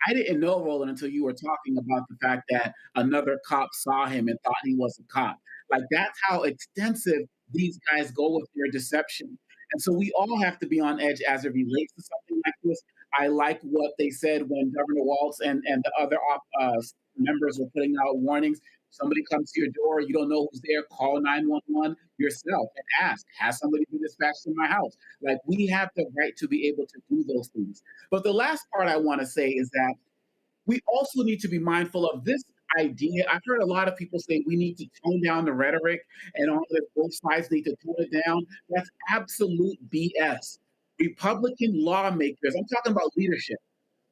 I didn't know, Roland, until you were talking about the fact that another cop saw him and thought he was a cop. Like, that's how extensive these guys go with their deception. And so we all have to be on edge as it relates to something like this. I like what they said when Governor Walz and the other members were putting out warnings. Somebody comes to your door, you don't know who's there, call 911 yourself and ask, has somebody been dispatched to my house? Like, we have the right to be able to do those things. But the last part I want to say is that we also need to be mindful of this idea. I've heard a lot of people say we need to tone down the rhetoric and all that both sides need to tone it down. That's absolute BS. Republican lawmakers, I'm talking about leadership.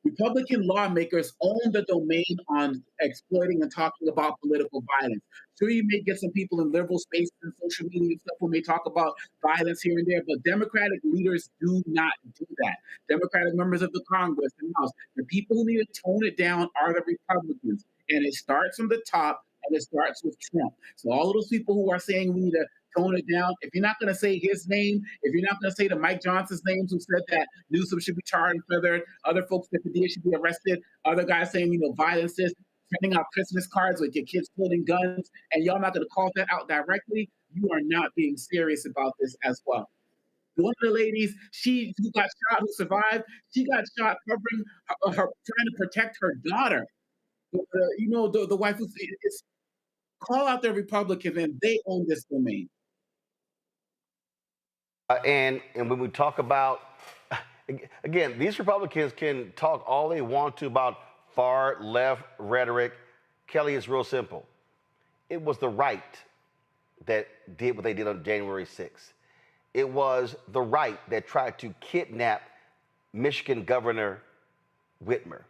Republican lawmakers own the domain on exploiting and talking about political violence. Sure, you may get some people in liberal spaces and social media and stuff who may talk about violence here and there, but Democratic leaders do not do that. Democratic members of the Congress and House, the people who need to tone it down are the Republicans. And it starts from the top, and it starts with Trump. So all of those people who are saying we need to tone it down, if you're not going to say his name, if you're not going to say the Mike Johnson's names who said that Newsom should be tarred and feathered, other folks that Padilla should be arrested, other guys saying, violence is sending out Christmas cards with your kids holding guns, and y'all not going to call that out directly, you are not being serious about this as well. One of the ladies, who got shot, who survived, she got shot covering her trying to protect her daughter. The wife who's call out the Republicans, and they own this domain. And when we talk about, again, these Republicans can talk all they want to about far left rhetoric. Kelly, is real simple. It was the right that did what they did on January 6th. It was the right that tried to kidnap Michigan Governor Whitmer.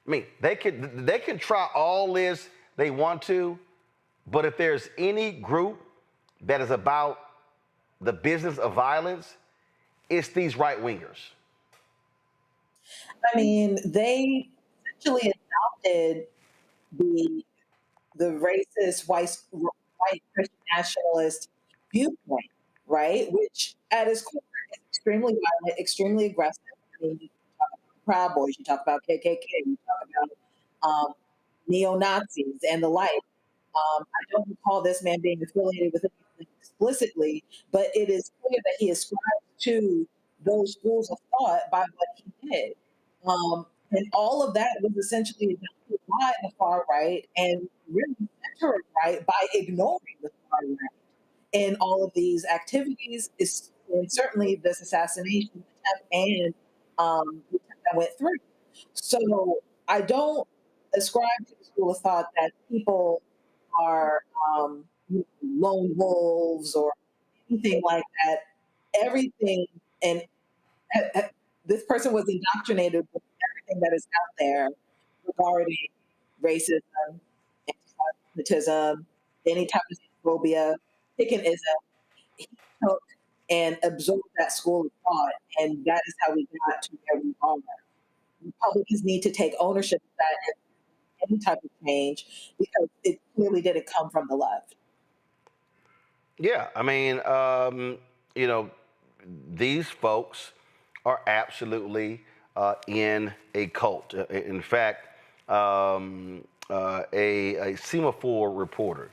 I mean, they can try all this they want to, but if there's any group that is about the business of violence, it's these right-wingers. I mean, they essentially adopted the racist white Christian nationalist viewpoint, right? Which at its core is extremely violent, extremely aggressive. I mean, you talk about Proud Boys, you talk about KKK, you talk about neo-Nazis and the like. I don't recall this man being affiliated with anything explicitly, but it is clear that he ascribes to those schools of thought by what he did. And all of that was essentially adopted by the far right and really centered right by ignoring the far right in all of these activities, and certainly this assassination attempt and that went through. So I don't ascribe to the school of thought that people are lone wolves or anything like that. Everything, and this person was indoctrinated with everything that is out there regarding racism, anti-Semitism, any type of xenophobia, Picketism. He took and absorbed that school of thought, and that is how we got to where we are. Republicans need to take ownership of that and any type of change, because it clearly didn't come from the left. Yeah, I mean, you know, these folks are absolutely in a cult. In fact, a Semaphore reporter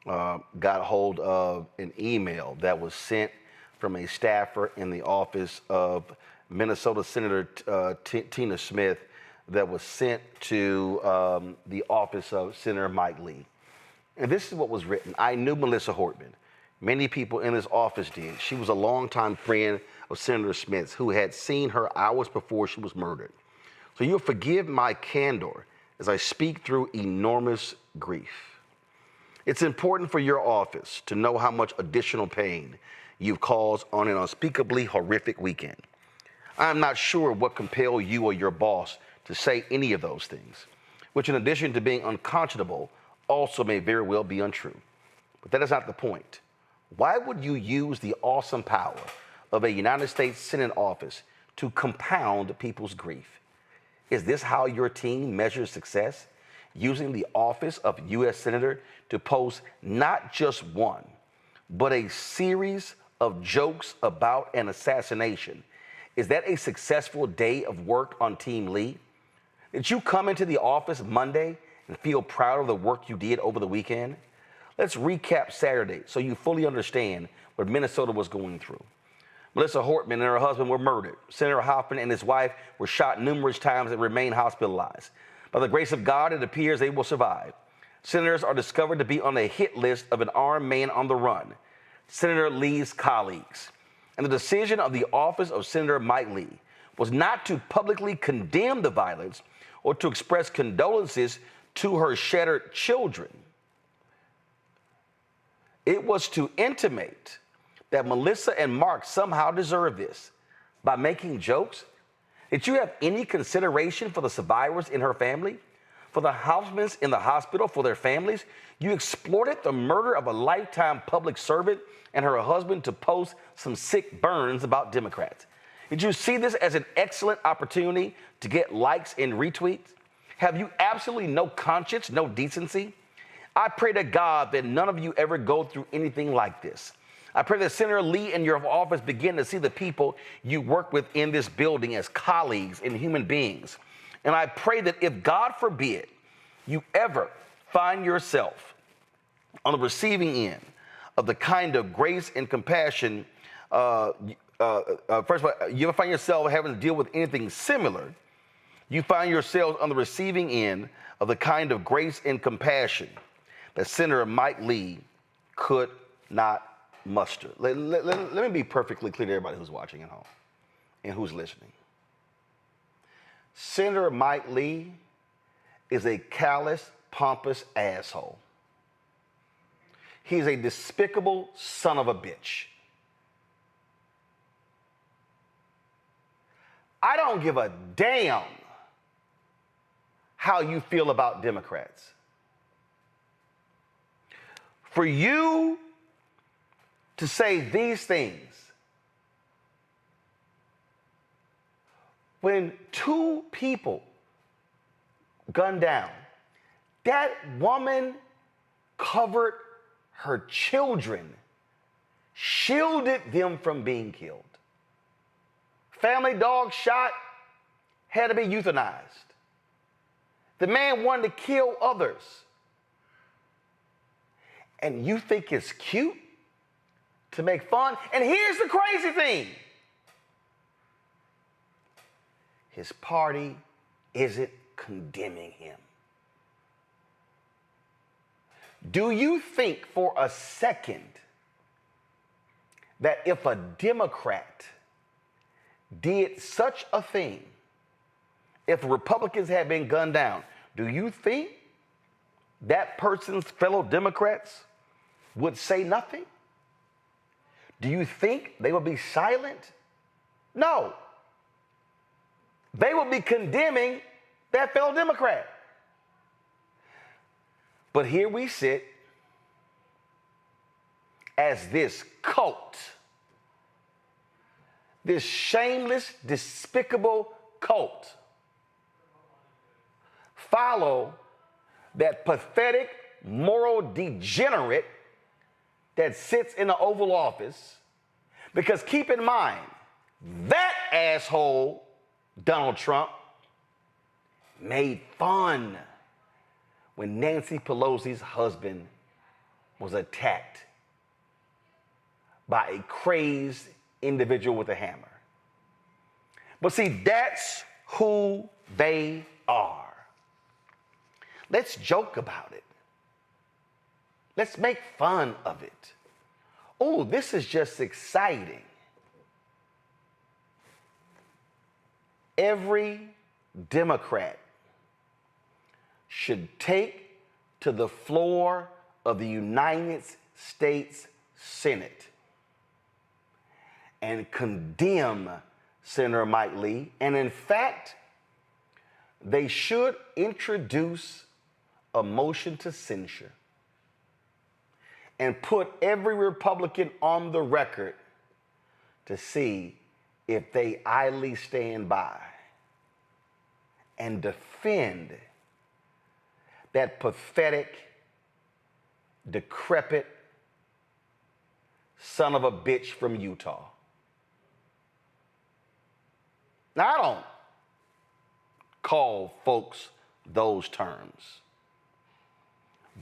got hold of an email that was sent from a staffer in the office of Minnesota Senator Tina Smith that was sent to the office of Senator Mike Lee. And this is what was written. I knew Melissa Hortman. Many people in this office did. She was a longtime friend of Senator Smith's who had seen her hours before she was murdered. So you'll forgive my candor as I speak through enormous grief. It's important for your office to know how much additional pain you've caused on an unspeakably horrific weekend. I'm not sure what compelled you or your boss to say any of those things, which in addition to being unconscionable, also may very well be untrue. But that is not the point. Why would you use the awesome power of a United States Senate office to compound people's grief? Is this how your team measures success? Using the office of U.S. Senator to post not just one, but a series of jokes about an assassination. Is that a successful day of work on Team Lee? Did you come into the office Monday and feel proud of the work you did over the weekend? Let's recap Saturday so you fully understand what Minnesota was going through. Melissa Hortman and her husband were murdered. Senator Hoffman and his wife were shot numerous times and remain hospitalized. By the grace of God, it appears they will survive. Senators are discovered to be on a hit list of an armed man on the run, Senator Lee's colleagues. And the decision of the office of Senator Mike Lee was not to publicly condemn the violence or to express condolences to her shattered children. It was to intimate that Melissa and Mark somehow deserve this by making jokes. Did you have any consideration for the survivors in her family, for the housemaids in the hospital, for their families? You exploited the murder of a lifetime public servant and her husband to post some sick burns about Democrats. Did you see this as an excellent opportunity to get likes and retweets? Have you absolutely no conscience, no decency? I pray to God that none of you ever go through anything like this. I pray that Senator Lee and your office begin to see the people you work with in this building as colleagues and human beings. And I pray that if, God forbid, you ever find yourself on the receiving end of the kind of grace and compassion, first of all, you ever find yourself having to deal with anything similar, you find yourselves on the receiving end of the kind of grace and compassion that Senator Mike Lee could not muster. Let me be perfectly clear to everybody who's watching at home and who's listening. Senator Mike Lee is a callous, pompous asshole. He's a despicable son of a bitch. I don't give a damn how you feel about Democrats. For you to say these things when two people gunned down, that woman covered her children, shielded them from being killed. Family dog shot, had to be euthanized. The man wanted to kill others. And you think it's cute to make fun? And here's the crazy thing. His party isn't condemning him. Do you think for a second that if a Democrat did such a thing, if Republicans had been gunned down, do you think that person's fellow Democrats would say nothing? Do you think they would be silent? No. They would be condemning that fellow Democrat. But here we sit as this cult, this shameless, despicable cult, follow that pathetic, moral degenerate that sits in the Oval Office, because keep in mind, that asshole, Donald Trump, made fun when Nancy Pelosi's husband was attacked by a crazed individual with a hammer. But see, that's who they are. Let's joke about it. Let's make fun of it. Oh, this is just exciting. Every Democrat should take to the floor of the United States Senate and condemn Senator Mike Lee. And in fact, they should introduce a motion to censure and put every Republican on the record to see if they idly stand by and defend that pathetic, decrepit son of a bitch from Utah. Now, I don't call folks those terms,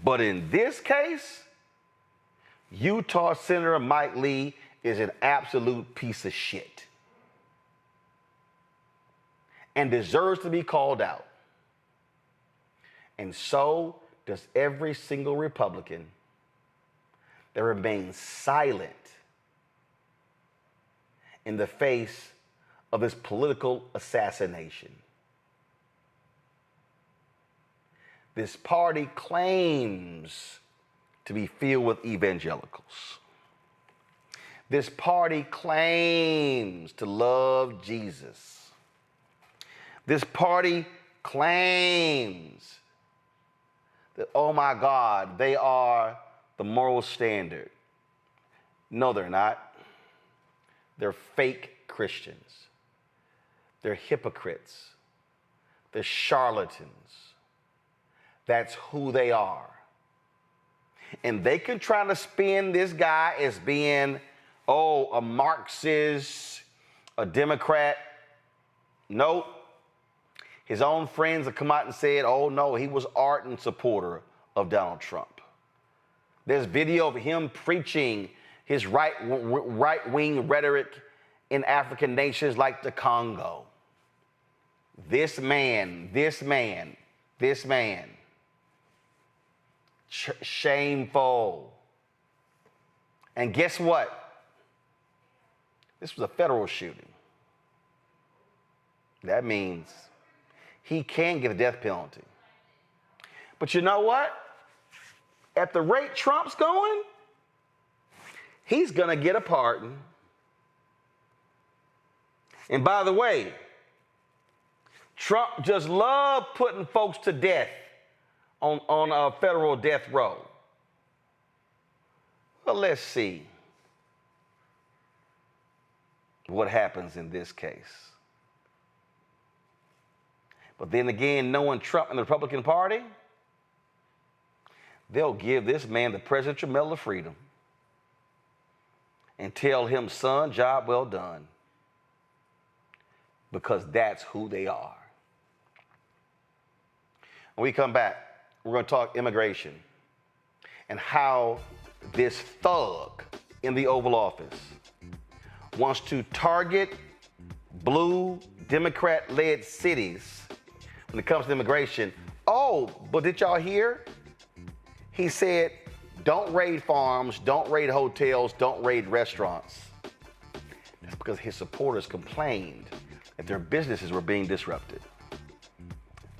but in this case, Utah Senator Mike Lee is an absolute piece of shit and deserves to be called out. And so does every single Republican that remains silent in the face of this political assassination. This party claims to be filled with evangelicals. This party claims to love Jesus. This party claims that, oh my God, they are the moral standard. No, they're not. They're fake Christians. They're hypocrites. They're charlatans. That's who they are. And they can try to spin this guy as being, oh, a Marxist, a Democrat. Nope. His own friends have come out and said, oh no, he was ardent supporter of Donald Trump. There's video of him preaching his right-wing rhetoric in African nations like the Congo. This man, shameful. And guess what? This was a federal shooting. That means he can get a death penalty. But you know what? At the rate Trump's going, he's going to get a pardon. And by the way, Trump just loved putting folks to death on a federal death row. Well, let's see what happens in this case. But then again, knowing Trump and the Republican Party, they'll give this man the Presidential Medal of Freedom and tell him, son, job well done. Because that's who they are. When we come back, we're going to talk immigration and how this thug in the Oval Office wants to target blue Democrat-led cities when it comes to immigration. Oh, but did y'all hear? He said, don't raid farms, don't raid hotels, don't raid restaurants. That's because his supporters complained that their businesses were being disrupted.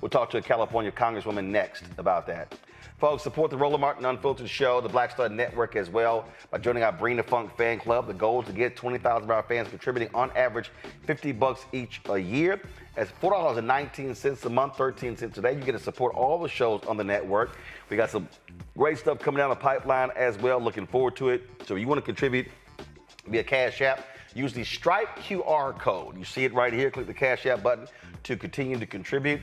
We'll talk to a California Congresswoman next about that. Folks, support the Roland Martin Unfiltered Show, the Black Star Network as well, by joining our Bring the Funk fan club. The goal is to get 20,000 of our fans contributing on average $50 each a year. That's $4.19 a month, 13 cents a day. You get to support all the shows on the network. We got some great stuff coming down the pipeline as well. Looking forward to it. So if you want to contribute via Cash App, Use the Stripe QR code. You see it right here. Click the Cash App button to continue to contribute.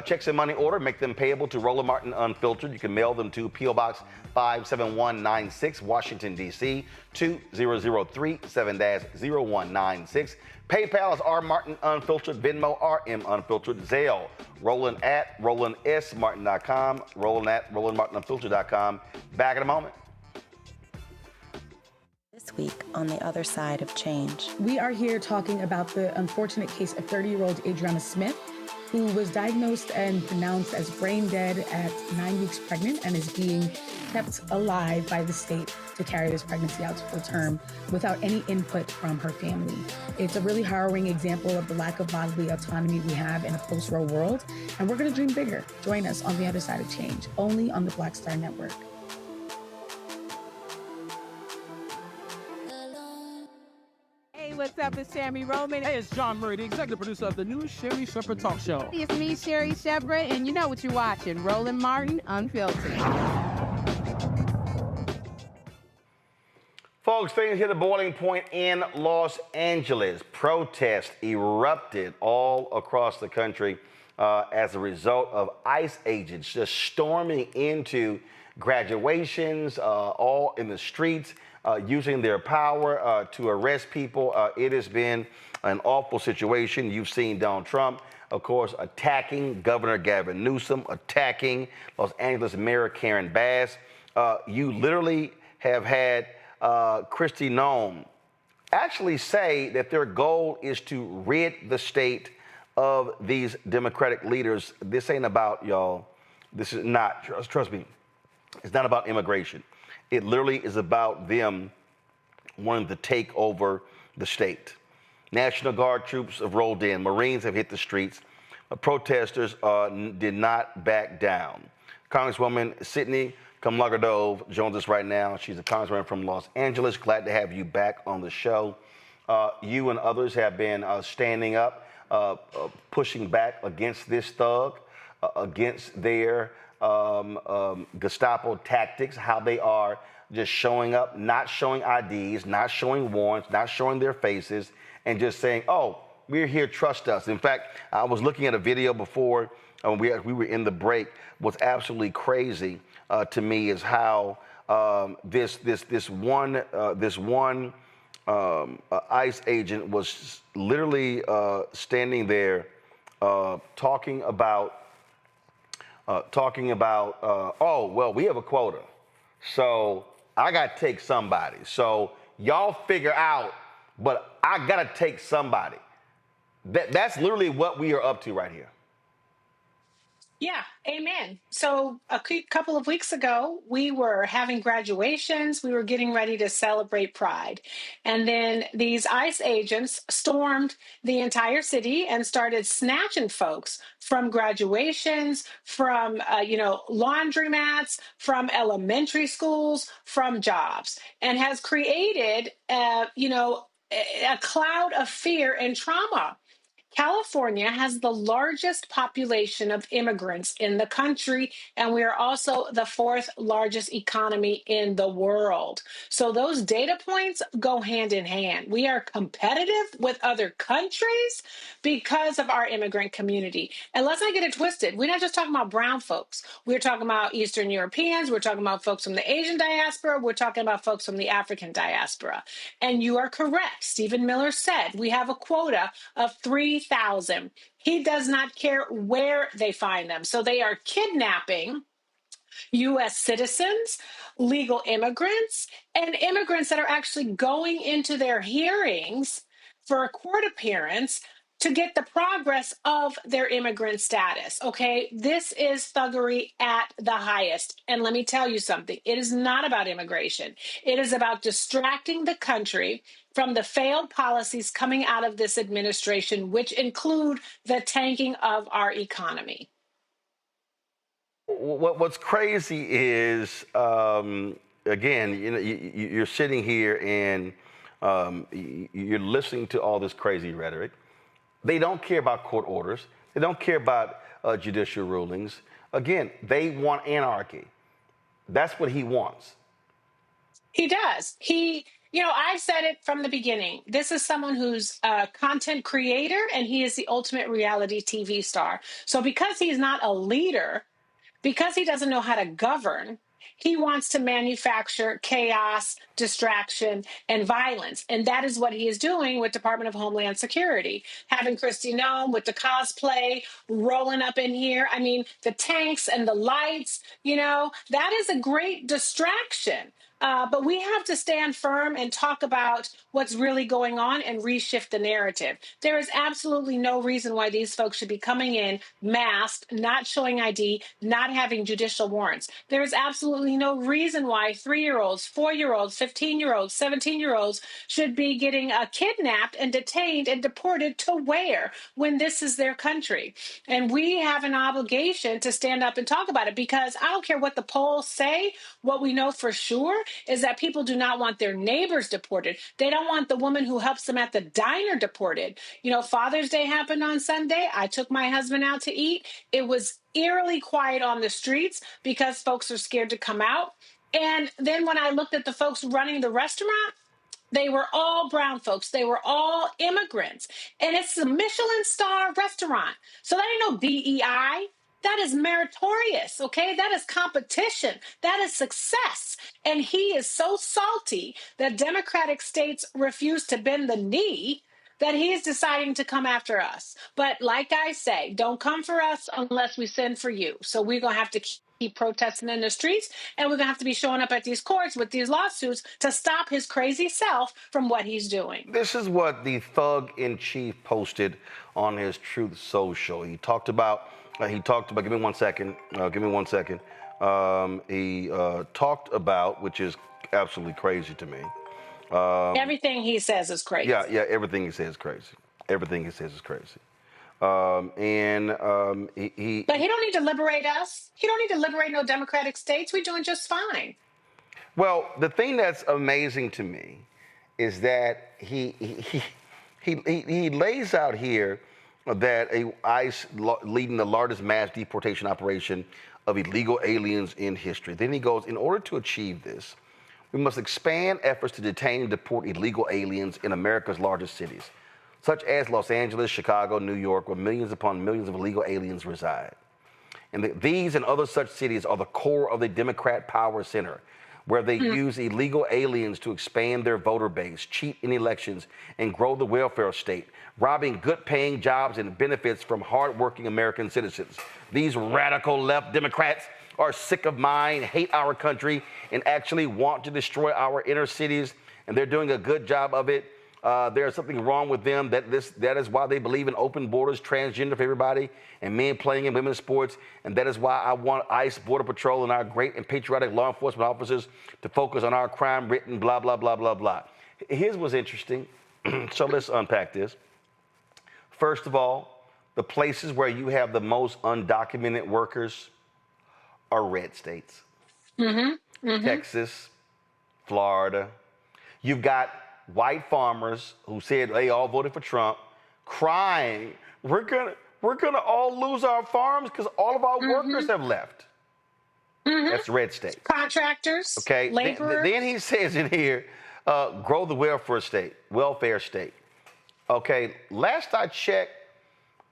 Checks and money order, make them payable to Roland Martin Unfiltered. You can mail them to P.O. Box 57196, Washington, D.C. 20037-0196. PayPal is R Martin Unfiltered, Venmo RM Unfiltered, Zelle Roland at RolandSMartin.com, Roland at RolandMartinUnfiltered.com. Back in a moment. This week on The Other Side of Change. We are here talking about the unfortunate case of 30-year-old Adriana Smith, who was diagnosed and pronounced as brain dead at 9 weeks pregnant and is being kept alive by the state to carry this pregnancy out to full term without any input from her family. It's a really harrowing example of the lack of bodily autonomy we have in a post-Roe world, and we're going to dream bigger. Join us on The Other Side of Change, only on the Black Star Network. What's up? It's Sammy Roman. Hey, it's John Murray, the executive producer of the new Sherry Shepherd Talk Show. It's me, Sherry Shepherd, and you know what you're watching, Roland Martin Unfiltered. Folks, things hit a boiling point in Los Angeles. Protests erupted all across the country as a result of ICE agents just storming into graduations, all in the streets, using their power to arrest people. It has been an awful situation. You've seen Donald Trump, of course, attacking Governor Gavin Newsom, attacking Los Angeles Mayor Karen Bass. You literally have had Kristi Noem actually say that their goal is to rid the state of these Democratic leaders. This ain't about, y'all, this is not, trust me, it's not about immigration. It literally is about them wanting to take over the state. National Guard troops have rolled in. Marines have hit the streets. Protesters did not back down. Congresswoman Sydney Kamlager-Dove joins us right now. She's a congresswoman from Los Angeles. Glad to have you back on the show. You and others have been standing up, pushing back against this thug, against their Gestapo tactics, how they are just showing up, not showing IDs, not showing warrants, not showing their faces, and just saying, oh, we're here, trust us. In fact, I was looking at a video before we were in the break. What's absolutely crazy to me is how this one ICE agent was literally standing there talking about, oh, well, we have a quota, so I got to take somebody. So y'all figure out, but I got to take somebody. That's literally what we are up to right here. Yeah, amen. So a couple of weeks ago, we were having graduations. We were getting ready to celebrate Pride. And then these ICE agents stormed the entire city and started snatching folks from graduations, from, laundromats, from elementary schools, from jobs, and has created, a cloud of fear and trauma. California has the largest population of immigrants in the country, and we are also the fourth largest economy in the world. So those data points go hand in hand. We are competitive with other countries because of our immigrant community. And let's not get it twisted. We're not just talking about brown folks. We're talking about Eastern Europeans. We're talking about folks from the Asian diaspora. We're talking about folks from the African diaspora. And you are correct. Stephen Miller said we have a quota of 3,000. He does not care where they find them. So they are kidnapping U.S. citizens, legal immigrants, and immigrants that are actually going into their hearings for a court appearance to get the progress of their immigrant status. Okay, this is thuggery at the highest. And let me tell you something. It is not about immigration. It is about distracting the country from the failed policies coming out of this administration, which include the tanking of our economy. What's crazy is, again, you're sitting here and you're listening to all this crazy rhetoric. They don't care about court orders. They don't care about judicial rulings. Again, they want anarchy. That's what he wants. He does. He You know, I've said it from the beginning. This is someone who's a content creator, and he is the ultimate reality TV star. So because he's not a leader, because he doesn't know how to govern, he wants to manufacture chaos, distraction, and violence. And that is what he is doing with Department of Homeland Security. Having Kristi Noem with the cosplay rolling up in here. I mean, the tanks and the lights, you know, that is a great distraction. But we have to stand firm and talk about what's really going on and reshift the narrative. There is absolutely no reason why these folks should be coming in masked, not showing ID, not having judicial warrants. There is absolutely no reason why 3-year-olds, 4-year-olds, 15-year-olds, 17-year-olds should be getting kidnapped and detained and deported to where when this is their country. And we have an obligation to stand up and talk about it, because I don't care what the polls say. What we know for sure is that people do not want their neighbors deported. They don't want the woman who helps them at the diner deported. You know, Father's Day happened on Sunday. I took my husband out to eat. It was eerily quiet on the streets because folks are scared to come out. And then when I looked at the folks running the restaurant, they were all brown folks. They were all immigrants. And it's a Michelin star restaurant. So that ain't no DEI. That is meritorious, okay? That is competition. That is success. And he is so salty that Democratic states refuse to bend the knee that he is deciding to come after us. But like I say, don't come for us unless we send for you. So we're going to have to keep protesting in the streets, and we're going to have to be showing up at these courts with these lawsuits to stop his crazy self from what he's doing. This is what the thug-in-chief posted on his Truth Social. He talked about, give me 1 second, he talked about, which is absolutely crazy to me. Everything he says is crazy. Yeah, everything he says is crazy. Everything he says is crazy. But he don't need to liberate us. He don't need to liberate no Democratic states. We're doing just fine. Well, the thing that's amazing to me is that he lays out here that ICE leading the largest mass deportation operation of illegal aliens in history. Then he goes, in order to achieve this, we must expand efforts to detain and deport illegal aliens in America's largest cities, such as Los Angeles, Chicago, New York, where millions upon millions of illegal aliens reside. And these and other such cities are the core of the Democrat power center, where they use illegal aliens to expand their voter base, cheat in elections, and grow the welfare state, robbing good-paying jobs and benefits from hard-working American citizens. These radical left Democrats are sick of mine, hate our country, and actually want to destroy our inner cities, and they're doing a good job of it. There's something wrong with them. That is why they believe in open borders, transgender for everybody, and men playing in women's sports. And that is why I want ICE, Border Patrol, and our great and patriotic law enforcement officers to focus on our crime-ridden blah, blah, blah, blah, blah. Here's what's interesting. So let's unpack this. First of all, the places where you have the most undocumented workers are red states. Texas, Florida. You've got white farmers who said they all voted for Trump, crying, we're gonna all lose our farms because all of our workers have left. That's red state. Contractors, okay, laborers. Then he says in here, grow the welfare state. Okay, last I checked,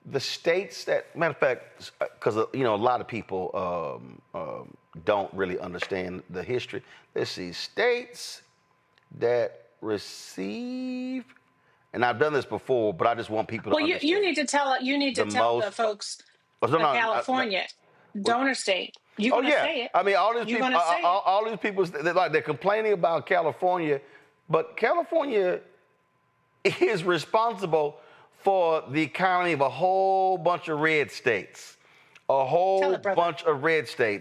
the states that, matter of fact, because a lot of people don't really understand the history. Let's see, states that receive, and I've done this before, but I just want people to understand. You need to tell the folks of California, donor state. You're gonna say it. I mean, all these people, they're complaining about California, but California is responsible for the economy of a whole bunch of red states.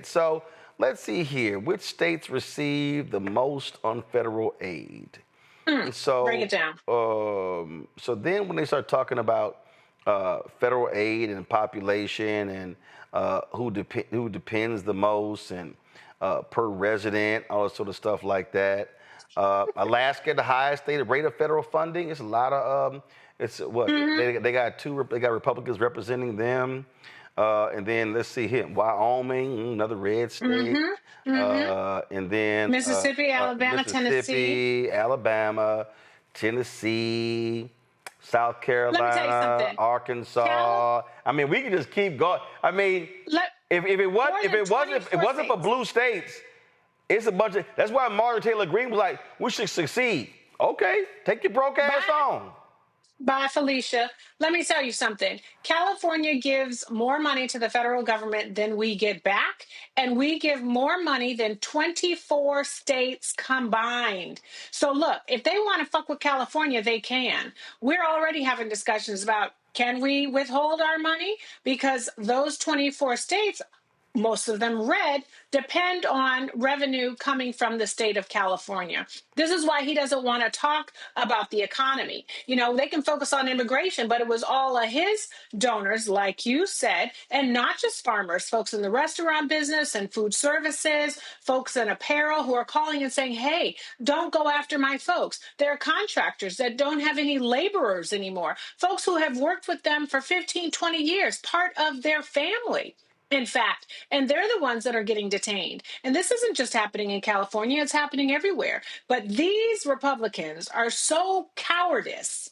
So let's see here. Which states receive the most on federal aid? So, break it down. So then when they start talking about federal aid and population and who depends the most and per resident, all that sort of stuff like that. Alaska, the highest rate of federal funding. It's a lot of, they got Republicans representing them. And then let's see here, Wyoming, another red state. And then Mississippi, Alabama, Mississippi, Alabama, Tennessee, South Carolina, Arkansas. I mean, we can just keep going. I mean, if it wasn't for blue states, it's a bunch of. That's why Marjorie Taylor Greene was like, we should succeed. Okay, take your broke ass on. Bye, Felicia. Let me tell you something. California gives more money to the federal government than we get back, and we give more money than 24 states combined. So look, if they want to fuck with California, they can. We're already having discussions about, can we withhold our money? Because those 24 states, most of them red, depend on revenue coming from the state of California. This is why he doesn't want to talk about the economy. You know, they can focus on immigration, but it was all of his donors, like you said, and not just farmers, folks in the restaurant business and food services, folks in apparel who are calling and saying, hey, don't go after my folks. There are contractors that don't have any laborers anymore, folks who have worked with them for 15, 20 years, part of their family. In fact, and they're the ones that are getting detained. And this isn't just happening in California, it's happening everywhere. But these Republicans are so cowardice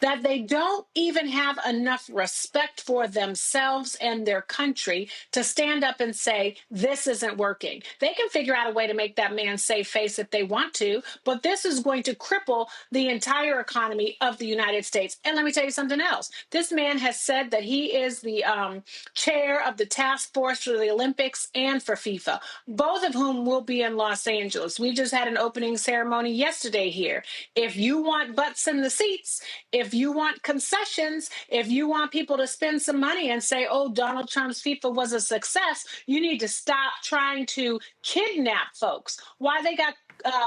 that they don't even have enough respect for themselves and their country to stand up and say, this isn't working. They can figure out a way to make that man save face if they want to, but this is going to cripple the entire economy of the United States. And let me tell you something else. This man has said that he is the chair of the task force for the Olympics and for FIFA, both of whom will be in Los Angeles. We just had an opening ceremony yesterday here. If you want butts in the seats, if you want concessions, if you want people to spend some money and say, oh, Donald Trump's FIFA was a success, you need to stop trying to kidnap folks. Why they got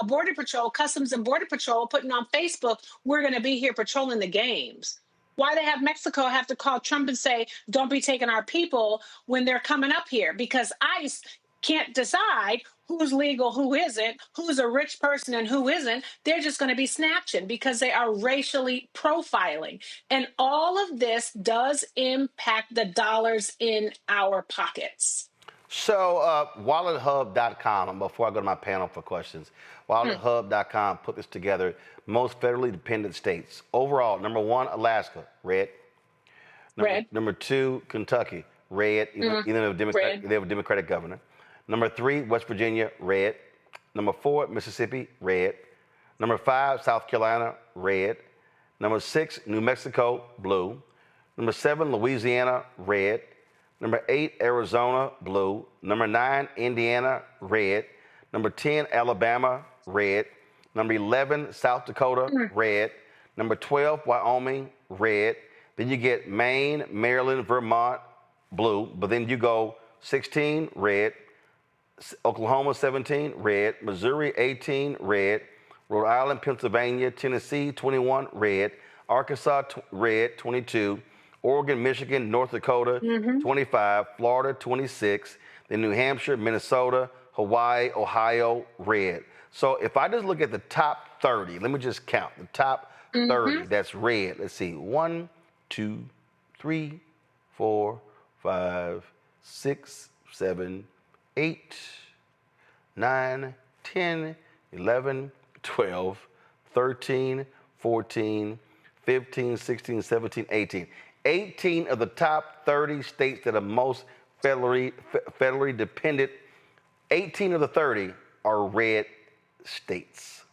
Border Patrol, Customs and Border Patrol putting on Facebook, we're going to be here patrolling the games. Why they have Mexico have to call Trump and say, don't be taking our people when they're coming up here, because ICE can't decide who's legal, who isn't, who's a rich person and who isn't. They're just going to be snatching because they are racially profiling. And all of this does impact the dollars in our pockets. So WalletHub.com, before I go to my panel for questions, WalletHub.com put this together. Most federally dependent states. Overall, number 1, Alaska, red. Number 2, Kentucky, red. Even though they have a Democratic governor. Number 3, West Virginia, red. Number 4, Mississippi, red. Number 5, South Carolina, red. Number 6, New Mexico, blue. Number 7, Louisiana, red. Number 8, Arizona, blue. Number 9, Indiana, red. Number 10, Alabama, red. Number 11, South Dakota, red. Number 12, Wyoming, red. Then you get Maine, Maryland, Vermont, blue. But then you go 16, red. Oklahoma 17, red. Missouri 18, red. Rhode Island, Pennsylvania, Tennessee 21, red. Arkansas red 22. Oregon, Michigan, North Dakota 25. Florida 26. Then New Hampshire, Minnesota, Hawaii, Ohio, red. So if I just look at the top 30, let me just count the top 30 that's red. Let's see, 1, 2, 3, 4, 5, 6, 7, 8, 9, 10, 11, 12, 13, 14, 15, 16, 17, 18. 18 of the top 30 states that are most federally dependent, 18 of the 30 are red states.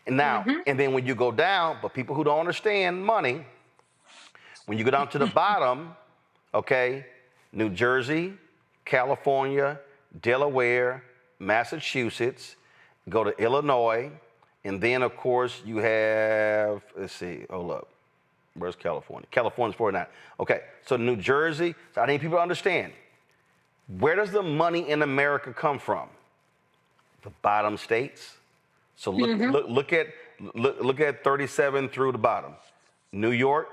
And now, and then when you go down, but people who don't understand money, when you go down to the bottom, okay, New Jersey, California, Delaware, Massachusetts, go to Illinois, and then, of course, you have, let's see, hold up. Where's California? California's 49. Okay, so New Jersey, so I need people to understand, where does the money in America come from? The bottom states. So look at 37 through the bottom. New York,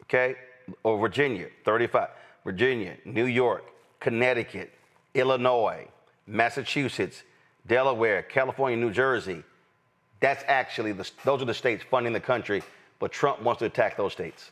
okay, or Virginia, 35. Virginia, New York, Connecticut, Illinois, Massachusetts, Delaware, California, New Jersey. That's actually, those are the states funding the country, but Trump wants to attack those states.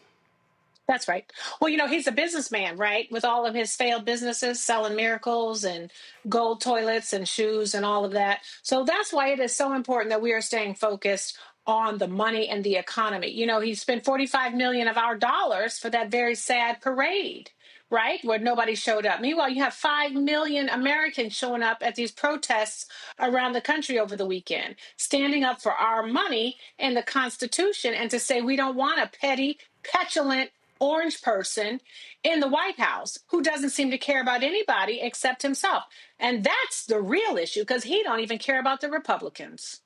That's right. Well, he's a businessman, right? With all of his failed businesses, selling miracles and gold toilets and shoes and all of that. So that's why it is so important that we are staying focused on the money and the economy. He spent 45 million of our dollars for that very sad parade, right? Where nobody showed up. Meanwhile, you have 5 million Americans showing up at these protests around the country over the weekend, standing up for our money and the Constitution, and to say we don't want a petty, petulant, orange person in the White House who doesn't seem to care about anybody except himself. And that's the real issue, because he don't even care about the Republicans.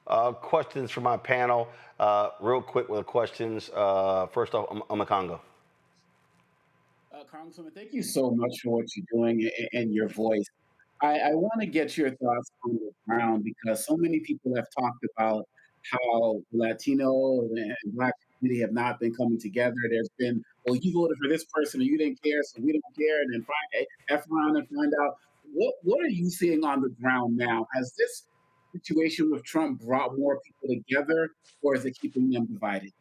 Questions from my panel. Real quick with the questions. First off, Congo. Congresswoman, thank you so much for what you're doing and your voice. I want to get your thoughts on the ground, because so many people have talked about how Latino and Black community have not been coming together. There's been, well, you voted for this person and you didn't care, so we don't care, and then F around and find out. What are you seeing on the ground now? Has this situation with Trump brought more people together, or is it keeping them divided?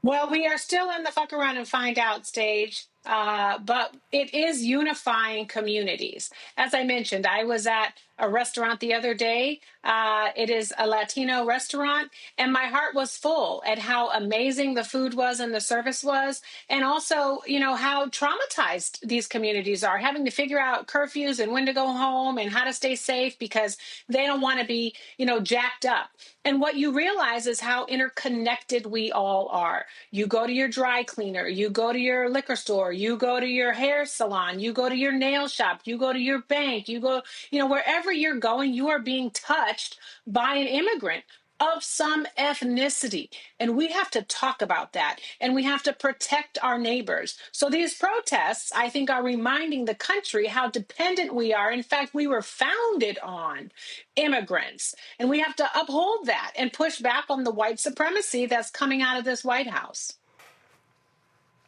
Well, we are still in the fuck around and find out stage, but it is unifying communities. As I mentioned, I was at a restaurant the other day. It is a Latino restaurant, and my heart was full at how amazing the food was and the service was, and also, how traumatized these communities are, having to figure out curfews and when to go home and how to stay safe because they don't want to be, jacked up. And what you realize is how interconnected we all are. You go to your dry cleaner, you go to your liquor store, you go to your hair salon, you go to your nail shop, you go to your bank, you go, wherever you're going, you are being touched by an immigrant of some ethnicity. And we have to talk about that, and we have to protect our neighbors. So these protests, I think, are reminding the country how dependent we are. In fact, we were founded on immigrants, and we have to uphold that and push back on the white supremacy that's coming out of this White House.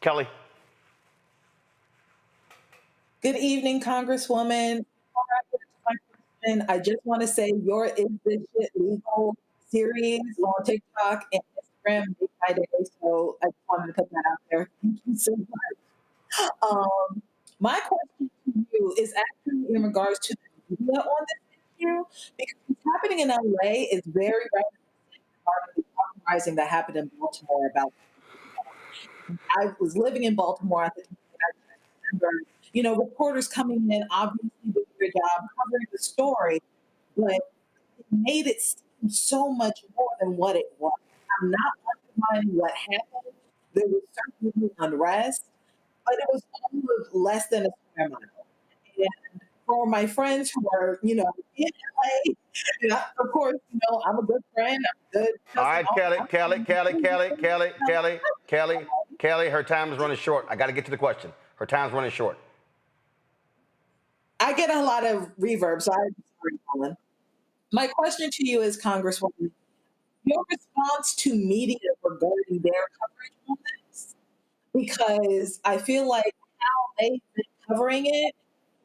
Kelley. Good evening, Congresswoman. I just want to say your Is This Shit Legal series on TikTok and Instagram made my day, so I just wanted to put that out there. Thank you so much. My question to you is actually in regards to the media on this issue, because what's happening in LA is very reminiscent of the uprising that happened in Baltimore about. I was living in Baltimore at the time. I remember, reporters coming in, obviously doing their job, covering the story, but it made it seem so much more than what it was. I'm not undermining what happened. There was certainly unrest, but it was all of less than a square mile. And for my friends who are, in LA, of course, I'm a good friend. I'm good. All right, Kelley, her time is running short. I got to get to the question. Her time's running short. I get a lot of reverb, so I'm sorry, Colin. My question to you is, Congresswoman, your response to media regarding their coverage on this, because I feel like how they've been covering it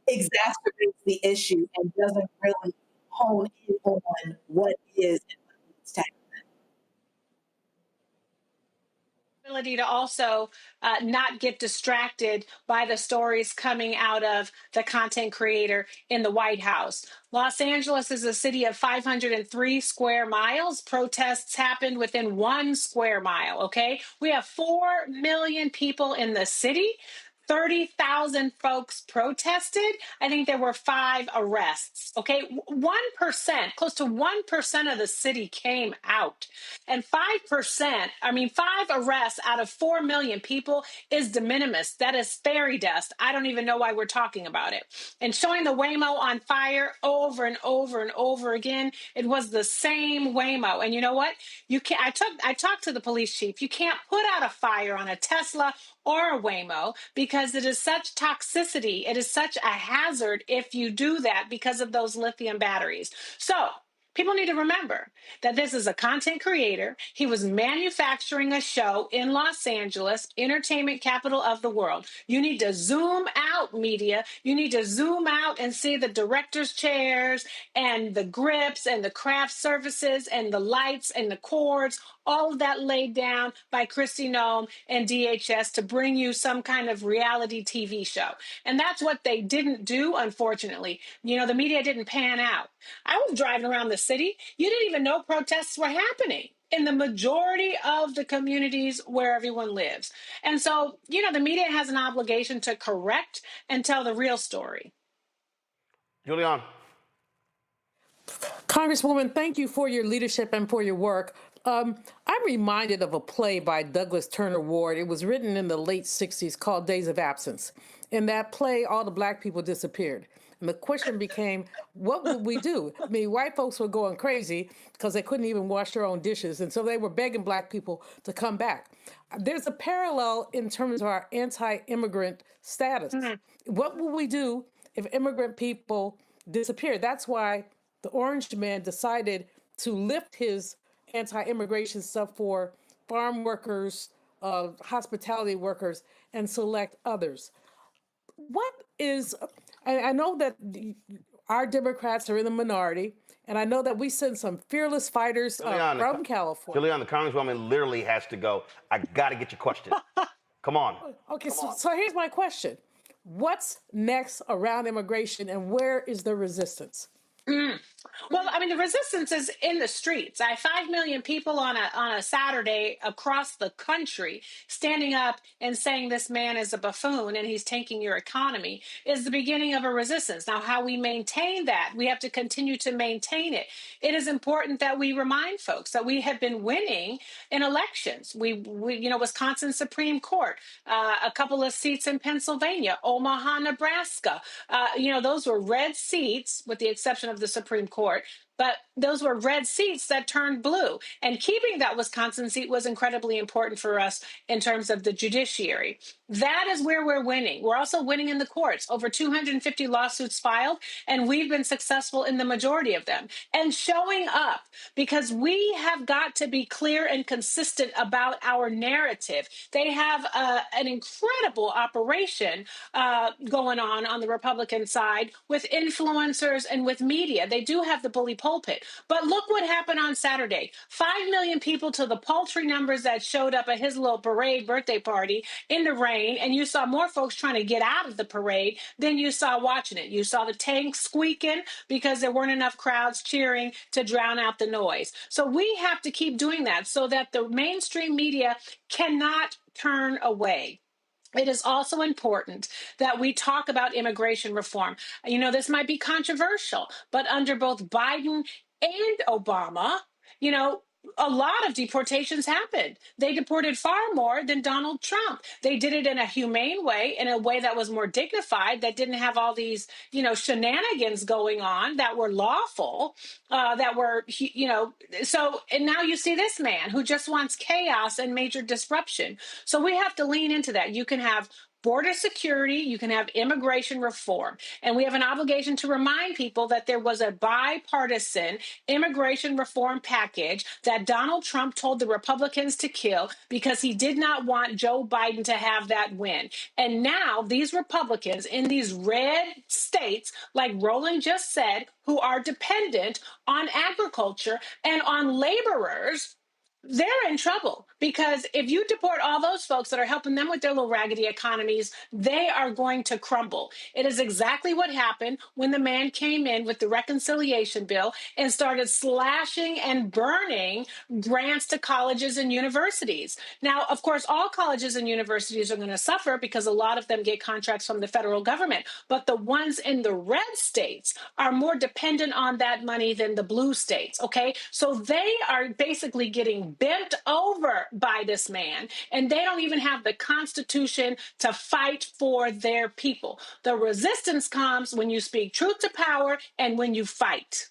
exacerbates the issue and doesn't really hone in on what is and what needs to happen. To also not get distracted by the stories coming out of the content creator in the White House. Los Angeles is a city of 503 square miles. Protests happened within 1 square mile, okay? We have 4 million people in the city. 30,000 folks protested. I think there were 5 arrests. Okay, 1%, close to 1% of the city came out. And 5%, 5 arrests out of 4 million people is de minimis. That is fairy dust. I don't even know why we're talking about it. And showing the Waymo on fire over and over and over again, it was the same Waymo. And you know what? You can't. I talked to the police chief. You can't put out a fire on a Tesla or a Waymo because it is such toxicity. It is such a hazard if you do that because of those lithium batteries. So People need to remember that this is a content creator. He was manufacturing a show in Los Angeles, entertainment capital of the world. You need to zoom out, media. You need to zoom out and see the director's chairs and the grips and the craft surfaces and the lights and the cords, all of that laid down by Kristi Noem and DHS to bring you some kind of reality TV show. And that's what they didn't do, unfortunately. You know, the media didn't pan out. I was driving around the city. You didn't even know protests were happening in the majority of the communities where everyone lives. And so, you know, the media has an obligation to correct and tell the real story. Julian. Congresswoman, thank you for your leadership and for your work. I'm reminded of a play by Douglas Turner Ward. It was written in the late 60s called Days of Absence. In that play, all the black people disappeared. And the question became, what would we do? I mean, white folks were going crazy because they couldn't even wash their own dishes. And so they were begging black people to come back. There's a parallel in terms of our anti-immigrant status. What would we do if immigrant people disappeared? That's why the Orange Man decided to lift his anti-immigration stuff for farm workers, hospitality workers, and select others. What is, I know that our Democrats are in the minority, and I know that we send some fearless fighters from California. Julian, the Congresswoman literally has to go. I got to get your question. Come on. Okay, so here's my question. What's next around immigration, and where is the resistance? Well, I mean, the resistance is in the streets. 5 million people on a Saturday across the country standing up and saying this man is a buffoon and he's tanking your economy is the beginning of a resistance. Now, how we maintain that, we have to continue to maintain it. It is important that we remind folks that we have been winning in elections. We you know, Wisconsin Supreme Court, a couple of seats in Pennsylvania, Omaha, Nebraska. You know, those were red seats with the exception of the Supreme Court, but those were red seats that turned blue. And keeping that Wisconsin seat was incredibly important for us in terms of the judiciary. That is where we're winning. We're also winning in the courts. Over 250 lawsuits filed, and we've been successful in the majority of them. And showing up, because we have got to be clear and consistent about our narrative. They have an incredible operation going on the Republican side with influencers and with media. They do have the bully pulpit. But look what happened on Saturday. 5 million people to the paltry numbers that showed up at his little parade birthday party in the rain, and you saw more folks trying to get out of the parade than you saw watching it. You saw the tanks squeaking because there weren't enough crowds cheering to drown out the noise. So we have to keep doing that so that the mainstream media cannot turn away. It is also important that we talk about immigration reform. You know, this might be controversial, but under both Biden and Obama, you know, a lot of deportations happened. They deported far more than Donald Trump. They did it in a humane way, in a way that was more dignified, that didn't have all these, you know, shenanigans going on, that were lawful, that were, you know, so, and now you see this man who just wants chaos and major disruption. So we have to lean into that. You can have border security, you can have immigration reform. And we have an obligation to remind people that there was a bipartisan immigration reform package that Donald Trump told the Republicans to kill because he did not want Joe Biden to have that win. And now these Republicans in these red states, like Roland just said, who are dependent on agriculture and on laborers, they're in trouble because if you deport all those folks that are helping them with their little raggedy economies, they are going to crumble. It is exactly what happened when the man came in with the reconciliation bill and started slashing and burning grants to colleges and universities. Now, of course, all colleges and universities are going to suffer because a lot of them get contracts from the federal government, but the ones in the red states are more dependent on that money than the blue states, okay? So they are basically getting bent over by this man, and they don't even have the Constitution to fight for their people. The resistance comes when you speak truth to power and when you fight.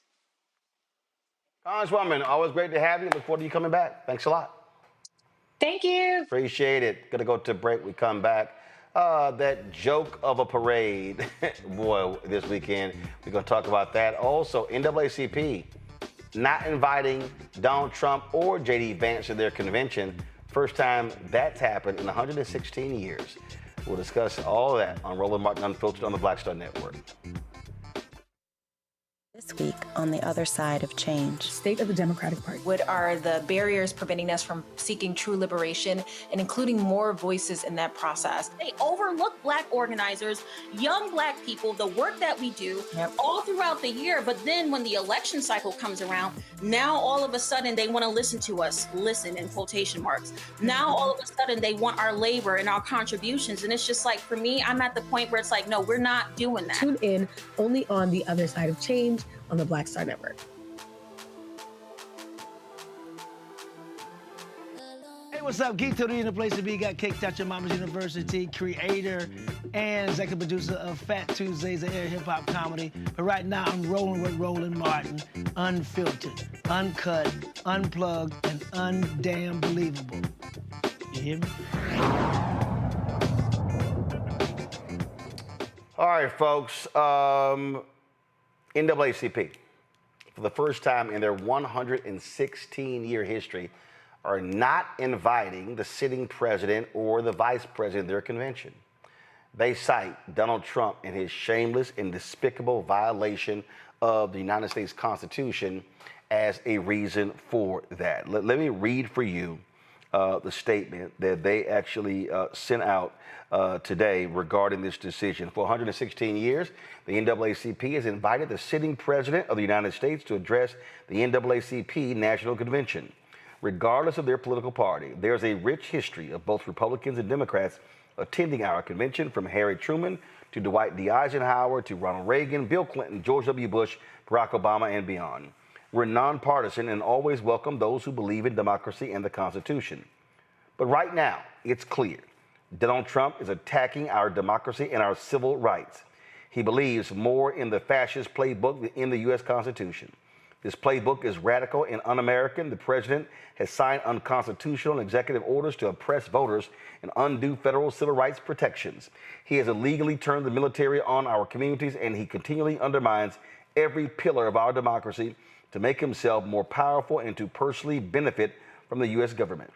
Congresswoman, always great to have you. Look forward to you coming back. Thanks a lot. Thank you. Appreciate it. Gonna go to break. We come back. That joke of a parade, boy, this weekend. We're gonna talk about that. Also, NAACP not inviting Donald Trump or J.D. Vance to their convention. First time that's happened in 116 years. We'll discuss all of that on Roland Martin Unfiltered on the Black Star Network. This week on the other side of change. State of the Democratic Party. What are the barriers preventing us from seeking true liberation and including more voices in that process? They overlook Black organizers, young Black people, the work that we do all throughout the year. But then when the election cycle comes around, now all of a sudden they want to listen to us, listen in quotation marks. Now all of a sudden they want our labor and our contributions. And it's just like, for me, I'm at the point where it's like, no, we're not doing that. Tune in only on the other side of change on the Black Star Network. Hey, what's up? Geek Tony in the place to be. Got Kicked Out Your Mama's University, creator and executive producer of Fat Tuesdays, an air hip-hop comedy. But right now, I'm rolling with Roland Martin, unfiltered, uncut, unplugged, and undamn believable. You hear me? All right, folks. NAACP, for the first time in their 116-year history, are not inviting the sitting president or the vice president of their convention. They cite Donald Trump and his shameless and despicable violation of the United States Constitution as a reason for that. Let me read for you the statement that they actually sent out today regarding this decision. For 116 years, the NAACP has invited the sitting president of the United States to address the NAACP National Convention. Regardless of their political party, there's a rich history of both Republicans and Democrats attending our convention, from Harry Truman to Dwight D. Eisenhower to Ronald Reagan, Bill Clinton, George W. Bush, Barack Obama, and beyond. We're nonpartisan and always welcome those who believe in democracy and the Constitution. But right now, it's clear Donald Trump is attacking our democracy and our civil rights. He believes more in the fascist playbook than in the U.S. Constitution. This playbook is radical and un-American. The president has signed unconstitutional executive orders to oppress voters and undo federal civil rights protections. He has illegally turned the military on our communities, and he continually undermines every pillar of our democracy to make himself more powerful and to personally benefit from the U.S. government.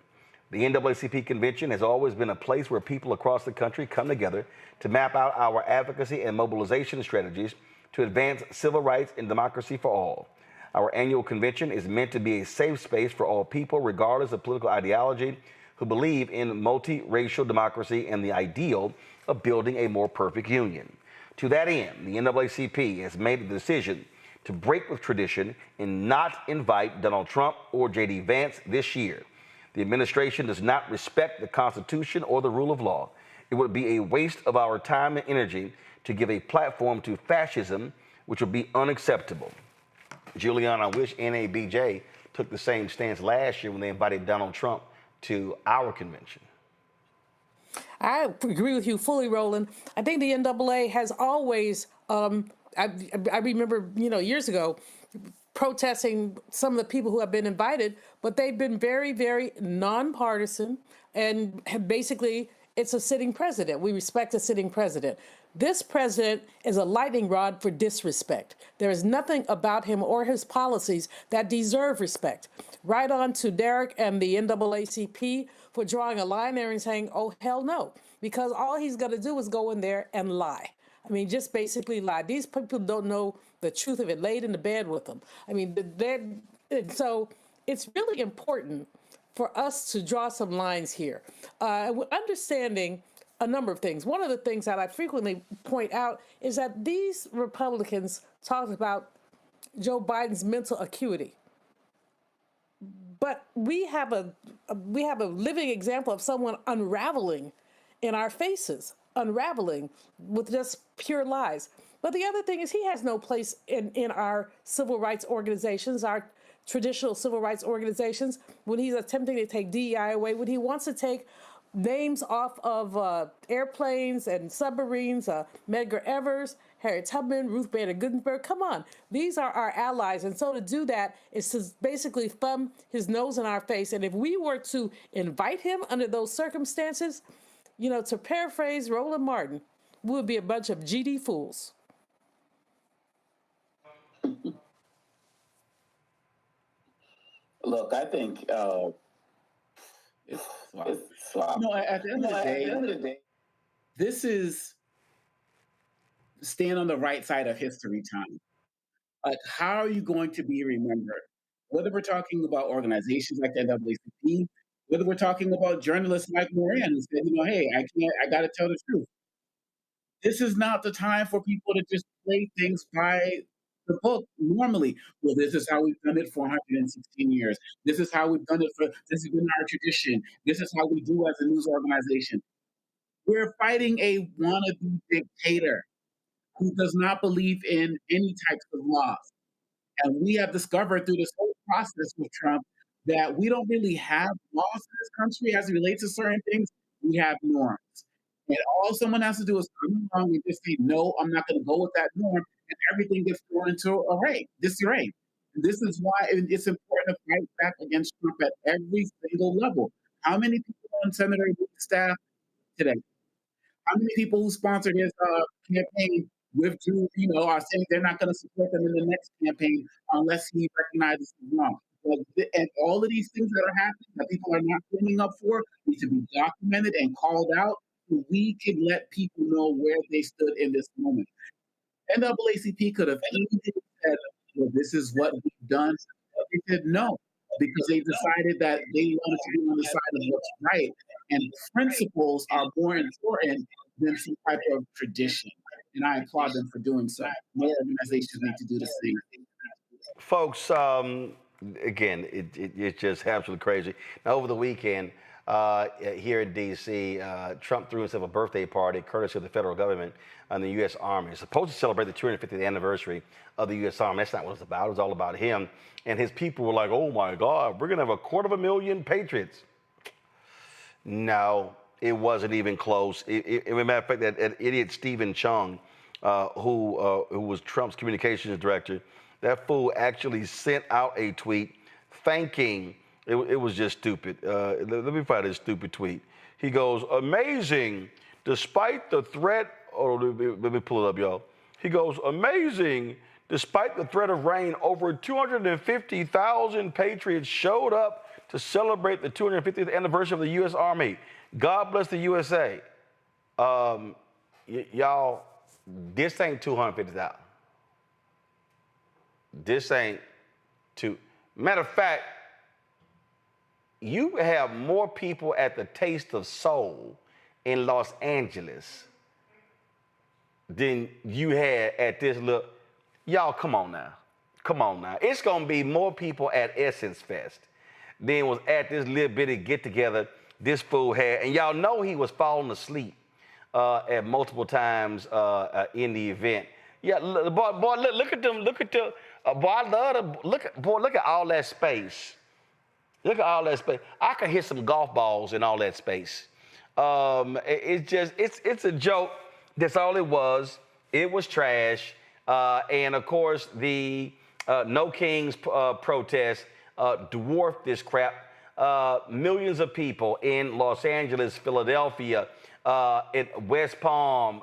The NAACP convention has always been a place where people across the country come together to map out our advocacy and mobilization strategies to advance civil rights and democracy for all. Our annual convention is meant to be a safe space for all people, regardless of political ideology, who believe in multiracial democracy and the ideal of building a more perfect union. To that end, the NAACP has made the decision to break with tradition and not invite Donald Trump or J.D. Vance this year. The administration does not respect the Constitution or the rule of law. It would be a waste of our time and energy to give a platform to fascism, which would be unacceptable. Julian, I wish NABJ took the same stance last year when they invited Donald Trump to our convention. I agree with you fully, Roland. I think the NAA has always, I remember, years ago, protesting some of the people who have been invited, but they've been very, very nonpartisan, and basically it's a sitting president. We respect a sitting president. This president is a lightning rod for disrespect. There is nothing about him or his policies that deserve respect. Right on to Derek and the NAACP for drawing a line there and saying, oh, hell no, because all he's going to do is go in there and lie. I mean, just basically lie. These people don't know the truth of it, laid in the bed with them. I mean, so it's really important for us to draw some lines here. Understanding a number of things. One of the things that I frequently point out is that these Republicans talk about Joe Biden's mental acuity. But we have a living example of someone unraveling in our faces, unraveling with just pure lies. But the other thing is he has no place in our civil rights organizations, our traditional civil rights organizations, when he's attempting to take DEI away, when he wants to take names off of airplanes and submarines, Medgar Evers, Harriet Tubman, Ruth Bader Ginsburg. Come on, these are our allies. And so to do that is to basically thumb his nose in our face. And if we were to invite him under those circumstances, to paraphrase Roland Martin, we would be a bunch of GD fools. Look, I think it's sloppy. No, at the end of the day, this is stand on the right side of history time. Like, how are you going to be remembered? Whether we're talking about organizations like the NAACP, whether we're talking about journalists like Moran who said, hey, I got to tell the truth. This is not the time for people to just play things by the book normally. Well, this is how we've done it for 116 years. This is how we've done it this has been our tradition. This is how we do as a news organization. We're fighting a wannabe dictator who does not believe in any types of laws. And we have discovered through this whole process with Trump that we don't really have laws in this country as it relates to certain things. We have norms. And all someone has to do is come along and just say, no, I'm not going to go with that norm. And everything gets thrown into disarray. This is why it's important to fight back against Trump at every single level. How many people on Senator Reid's staff today? How many people who sponsored his campaign withdrew, are saying they're not going to support them in the next campaign unless he recognizes it's wrong? And all of these things that are happening that people are not standing up for need to be documented and called out so we can let people know where they stood in this moment. NAACP could have easily said, well, this is what we've done. But they said no, because they decided that they wanted to be on the side of what's right. And principles are more important than some type of tradition. And I applaud them for doing so. More organizations need to do the same. Folks, again, it's just absolutely crazy. Now, over the weekend, here in D.C., Trump threw himself a birthday party courtesy of the federal government and the U.S. Army. It's supposed to celebrate the 250th anniversary of the U.S. Army. That's not what it's about. It was all about him. And his people were like, oh, my God, we're going to have 250,000 patriots. No, it wasn't even close. As a matter of fact, that idiot Stephen Chung, who was Trump's communications director, that fool actually sent out a tweet thanking, it was just stupid. Let me find this stupid tweet. He goes, amazing, despite the threat, let me pull it up, y'all. He goes, amazing, despite the threat of rain, over 250,000 patriots showed up to celebrate the 250th anniversary of the U.S. Army. God bless the USA. Y'all, this ain't 250,000. This ain't matter of fact, you have more people at the Taste of Soul in Los Angeles than you had at this little, y'all, come on now. Come on now. It's gonna be more people at Essence Fest than was at this little bitty get-together this fool had. And y'all know he was falling asleep at multiple times in the event. Yeah, boy, look at them, boy, I love to, look at all that space. Look at all that space. I could hit some golf balls in all that space. It's a joke. That's all it was. It was trash. And of course, the No Kings protest dwarfed this crap. Millions of people in Los Angeles, Philadelphia, in West Palm,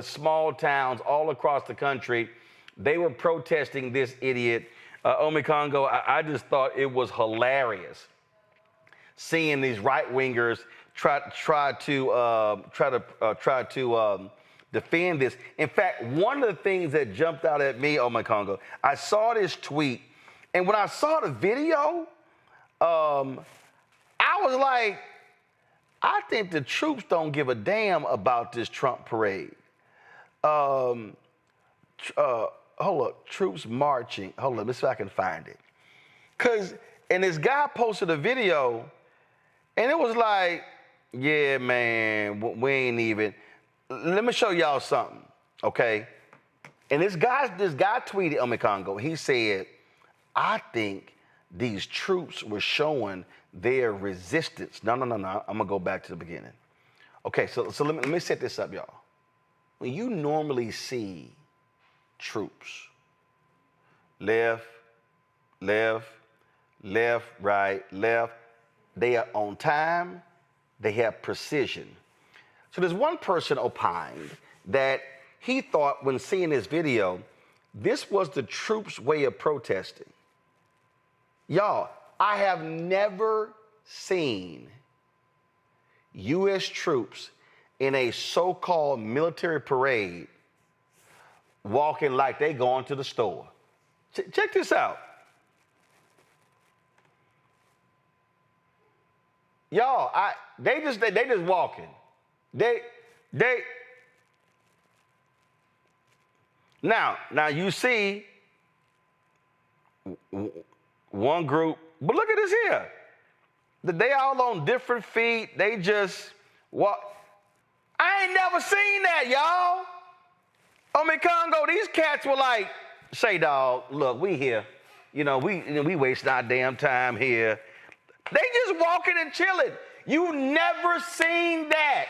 small towns all across the country, they were protesting this idiot. Omekongo, I just thought it was hilarious seeing these right-wingers try to defend this. In fact, one of the things that jumped out at me, Omekongo, I saw this tweet, and when I saw the video, I was like, I think the troops don't give a damn about this Trump parade. Hold up, troops marching. Hold on, let me see if I can find it. And this guy posted a video, and it was like, yeah, man, we ain't even. Let me show y'all something, okay? And this guy tweeted Omekongo. He said, I think these troops were showing their resistance. No. I'm gonna go back to the beginning. Okay, so let me set this up, y'all. When you normally see troops, left, right, left, they are on time, they have precision. So there's one person opined that he thought when seeing this video, this was the troops' way of protesting. Y'all, I have never seen U.S. troops in a so-called military parade walking like they going to the store. Check this out. Y'all, they just walking. Now you see one group, but look at this here. They all on different feet. They just walk. I ain't never seen that, y'all. Congo, these cats were like, say, dog, look, we here. We wasting our damn time here. They just walking and chilling. You never seen that.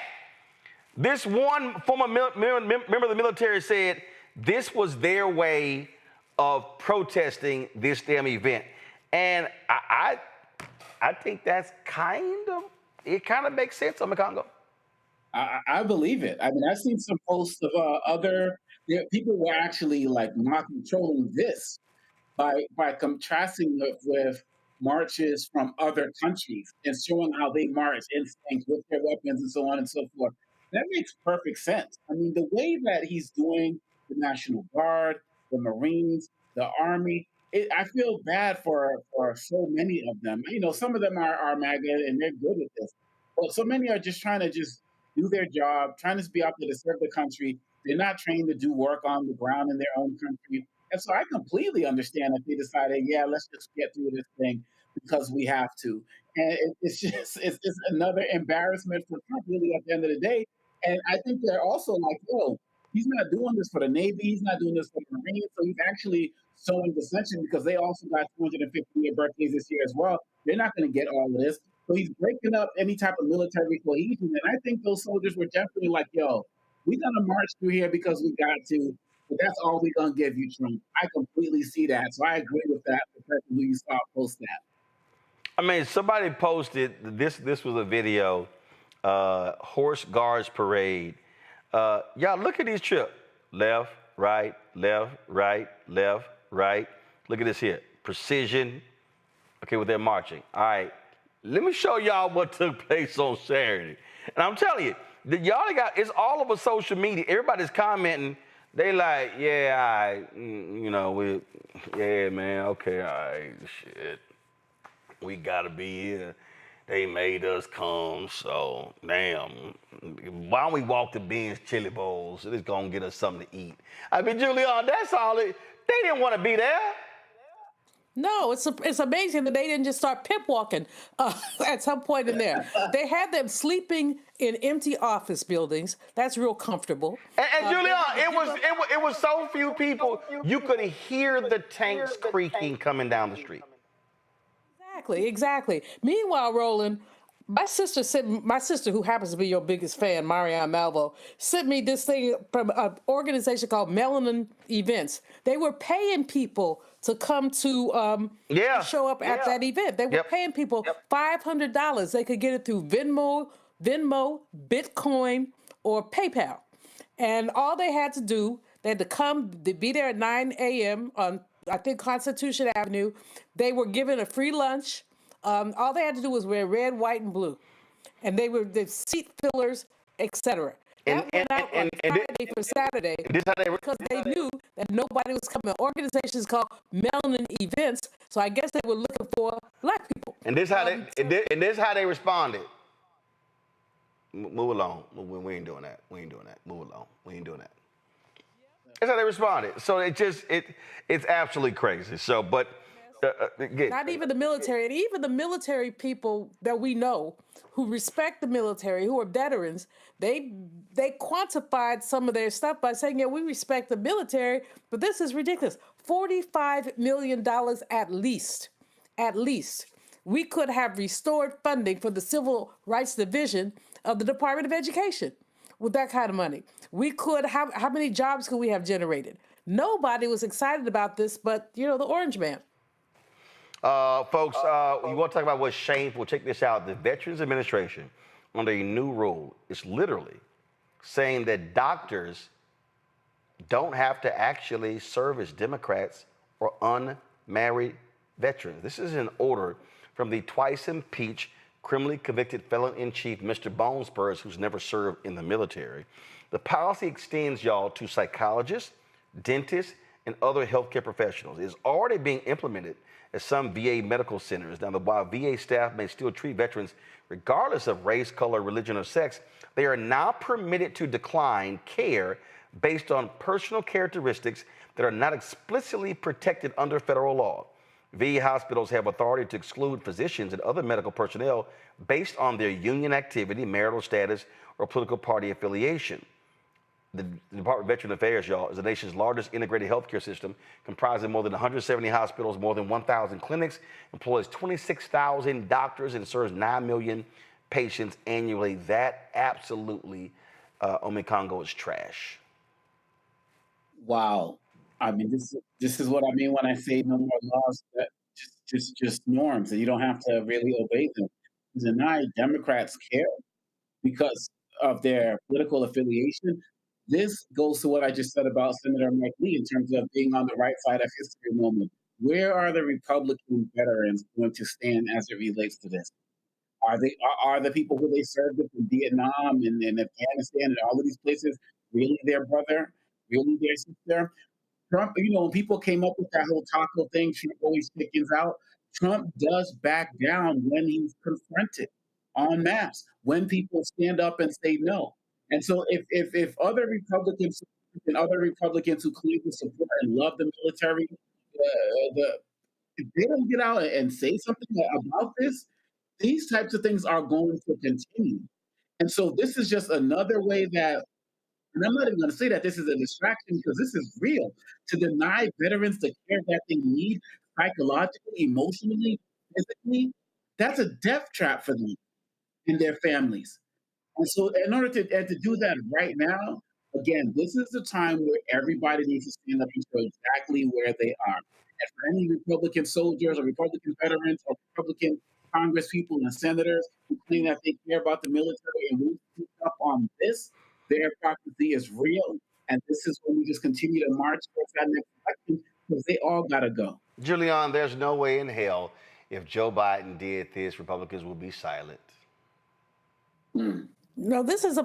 This one former member of the military said this was their way of protesting this damn event. And I think that's kind of makes sense on the Congo. I believe it. I mean, I've seen some posts of people were actually like not controlling this by contrasting it with marches from other countries and showing how they march in sync with their weapons and so on and so forth. That makes perfect sense. I mean, the way that he's doing the National Guard, the Marines, the Army, I feel bad for so many of them. Some of them are MAGA and they're good at this, but so many are just trying to just do their job, trying to be out there to serve the country. They're not trained to do work on the ground in their own country. And so I completely understand if they decided, yeah, let's just get through this thing because we have to. And it's another embarrassment for Trump really at the end of the day. And I think they're also like, he's not doing this for the Navy. He's not doing this for the Marines. So he's actually showing dissension because they also got 250th birthdays this year as well. They're not going to get all of this. So he's breaking up any type of military cohesion. And I think those soldiers were definitely like, we're going to march through here because we got to. But that's all we're going to give you, Trump. I completely see that. So I agree with that, the person who you saw post that. I mean, somebody posted, this was a video, Horse Guards Parade. Y'all, look at these trips. Left, right, left, right, left, right. Look at this here. Precision. Okay, with their marching. All right. Let me show y'all what took place on Saturday. And I'm telling you, it's all over social media. Everybody's commenting. They like, yeah, yeah, man, okay, all right, shit. We gotta be here. They made us come, so damn. Why don't we walk to Ben's Chili Bowls? It's gonna get us something to eat. I mean, Julian, that's all they didn't want to be there. No, it's amazing that they didn't just start pimp walking at some point in there. They had them sleeping in empty office buildings. That's real comfortable. And Julian, it was so few people you could hear the tanks creaking coming down the street. Exactly. Meanwhile, Roland, my sister, who happens to be your biggest fan, Marianne Malvo, sent me this thing from an organization called Melanin Events. They were paying people to come to show up at that event. They were paying people $500. They could get it through Venmo, Bitcoin, or PayPal. And all they had to do, they had to come, they'd be there at 9 a.m. on, I think, Constitution Avenue. They were given a free lunch. All they had to do was wear red, white, and blue. And they were the seat fillers, etc. That went out on Friday for Saturday because they knew that nobody was coming. Organizations called Melanin Events, so I guess they were looking for black people. And this how they responded. Move along. We ain't doing that. We ain't doing that. Move along. We ain't doing that. That's how they responded. So it's absolutely crazy. So, but not even the military, and even the military people that we know who respect the military, who are veterans, they quantified some of their stuff by saying, yeah, we respect the military, but this is ridiculous. $45 million at least. At least. We could have restored funding for the Civil Rights Division of the Department of Education with that kind of money. We could have, how many jobs could we have generated? Nobody was excited about this, but, the Orange Man. Folks, you want to talk about what's shameful? Check this out. The Veterans Administration, under a new rule, is literally saying that doctors don't have to actually serve as Democrats or unmarried veterans. This is an order from the twice impeached, criminally convicted felon-in-chief, Mr. Bone Spurs, who's never served in the military. The policy extends, y'all, to psychologists, dentists, and other healthcare professionals. It's already being implemented at some VA medical centers. Now, while VA staff may still treat veterans regardless of race, color, religion, or sex, they are now permitted to decline care based on personal characteristics that are not explicitly protected under federal law. VA hospitals have authority to exclude physicians and other medical personnel based on their union activity, marital status, or political party affiliation. The Department of Veterans Affairs, y'all, is the nation's largest integrated healthcare system, comprising more than 170 hospitals, more than 1,000 clinics, employs 26,000 doctors, and serves 9 million patients annually. That absolutely, Omekongo, is trash. Wow. I mean, this is what I mean when I say no more laws, that just norms, and you don't have to really obey them. Deny Democrats care because of their political affiliation. This goes to what I just said about Senator Mike Lee in terms of being on the right side of history moment. Where are the Republican veterans going to stand as it relates to this? Are the people who they served with in Vietnam and Afghanistan and all of these places really their brother, really their sister? Trump, when people came up with that whole taco thing, Trump always chickens out. Trump does back down when he's confronted en masse, when people stand up and say no. And so if other Republicans and other Republicans who claim to support and love the military, if they don't get out and say something about this, these types of things are going to continue. And so this is just another way that, and I'm not even going to say that this is a distraction because this is real, to deny veterans the care that they need psychologically, emotionally, physically, that's a death trap for them and their families. And so in order to do that right now, again, this is the time where everybody needs to stand up and show exactly where they are. And for any Republican soldiers or Republican veterans or Republican Congress people and senators who claim that they care about the military and we speak up on this, their hypocrisy is real. And this is when we just continue to march towards that next election because they all got to go. Julian, there's no way in hell if Joe Biden did this, Republicans will be silent. No, this is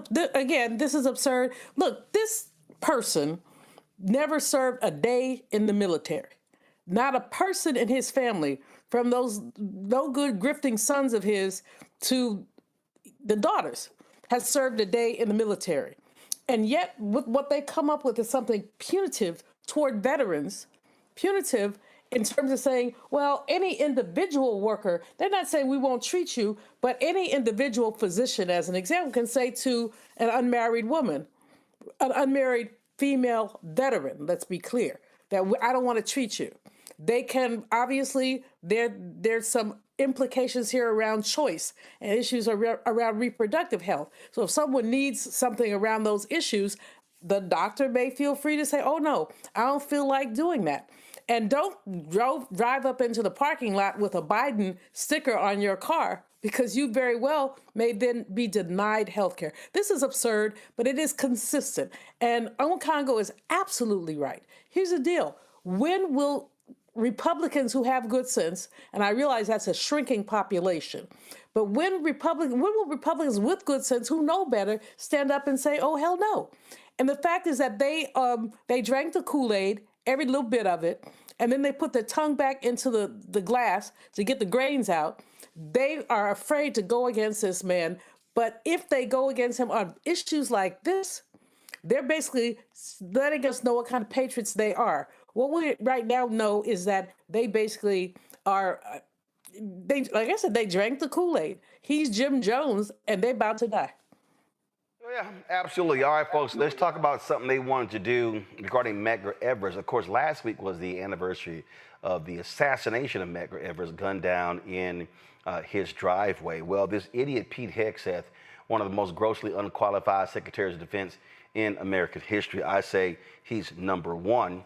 absurd. Look, this person never served a day in the military. Not a person in his family, from those no good grifting sons of his to the daughters, has served a day in the military. And yet, what they come up with is something punitive toward veterans, punitive in terms of saying, well, any individual worker, they're not saying we won't treat you, but any individual physician, as an example, can say to an unmarried woman, an unmarried female veteran, let's be clear, that I don't want to treat you. They can, obviously, there's some implications here around choice and issues around reproductive health. So if someone needs something around those issues, the doctor may feel free to say, oh, no, I don't feel like doing that. And don't drive up into the parking lot with a Biden sticker on your car, because you very well may then be denied health care. This is absurd, but it is consistent. And Omekongo is absolutely right. Here's the deal. When will Republicans who have good sense, and I realize that's a shrinking population, but when will Republicans with good sense who know better stand up and say, oh, hell no? And the fact is that they drank the Kool-Aid, every little bit of it, and then they put their tongue back into the glass to get the grains out. They are afraid to go against this man. But if they go against him on issues like this, they're basically letting us know what kind of patriots they are. What we right now know is that they basically are, like I said, they drank the Kool-Aid. He's Jim Jones, and they're about to die. Yeah, absolutely. All right, folks, let's talk about something they wanted to do regarding Medgar Evers. Of course, last week was the anniversary of the assassination of Medgar Evers, gunned down in his driveway. Well, this idiot Pete Hegseth, one of the most grossly unqualified secretaries of defense in American history, I say he's number one.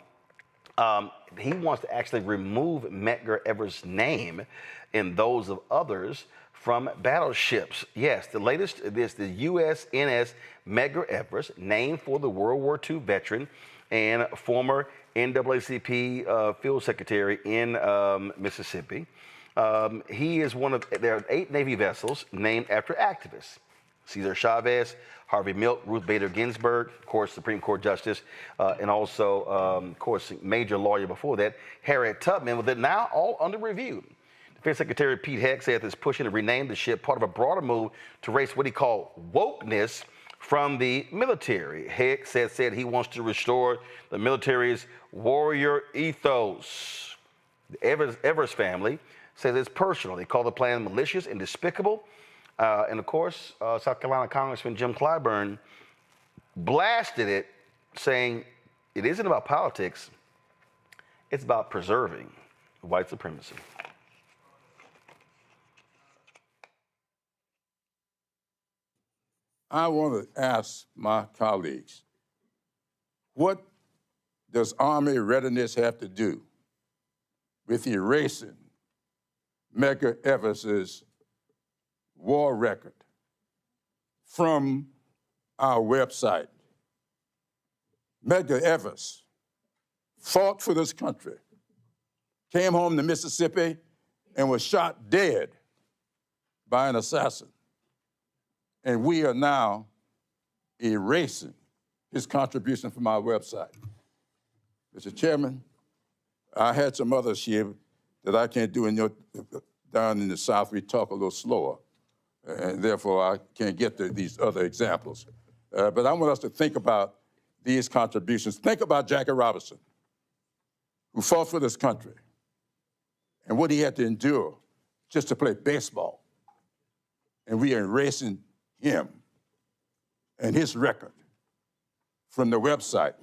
He wants to actually remove Medgar Evers' name and those of others from battleships. Yes, the latest is the USNS Medgar Evers, named for the World War II veteran and former NAACP field secretary in Mississippi. He is there are 8 Navy vessels named after activists. Cesar Chavez, Harvey Milk, Ruth Bader Ginsburg, of course, Supreme Court Justice, and also, of course, major lawyer before that, Harriet Tubman, with it now all under review. Defense Secretary Pete Hegseth is pushing to rename the ship, part of a broader move to erase what he called wokeness from the military. Hegseth said he wants to restore the military's warrior ethos. The Evers family says it's personal. They call the plan malicious and despicable. And of course, South Carolina Congressman Jim Clyburn blasted it, saying it isn't about politics, it's about preserving white supremacy. I want to ask my colleagues, what does Army readiness have to do with erasing Medgar Evers's war record from our website? Medgar Evers fought for this country, came home to Mississippi, and was shot dead by an assassin. And we are now erasing his contribution from our website. Mr. Chairman, I had some others here that I can't do down in the South. We talk a little slower, and therefore I can't get to these other examples. But I want us to think about these contributions. Think about Jackie Robinson, who fought for this country, and what he had to endure just to play baseball. And we are erasing him and his record from the website.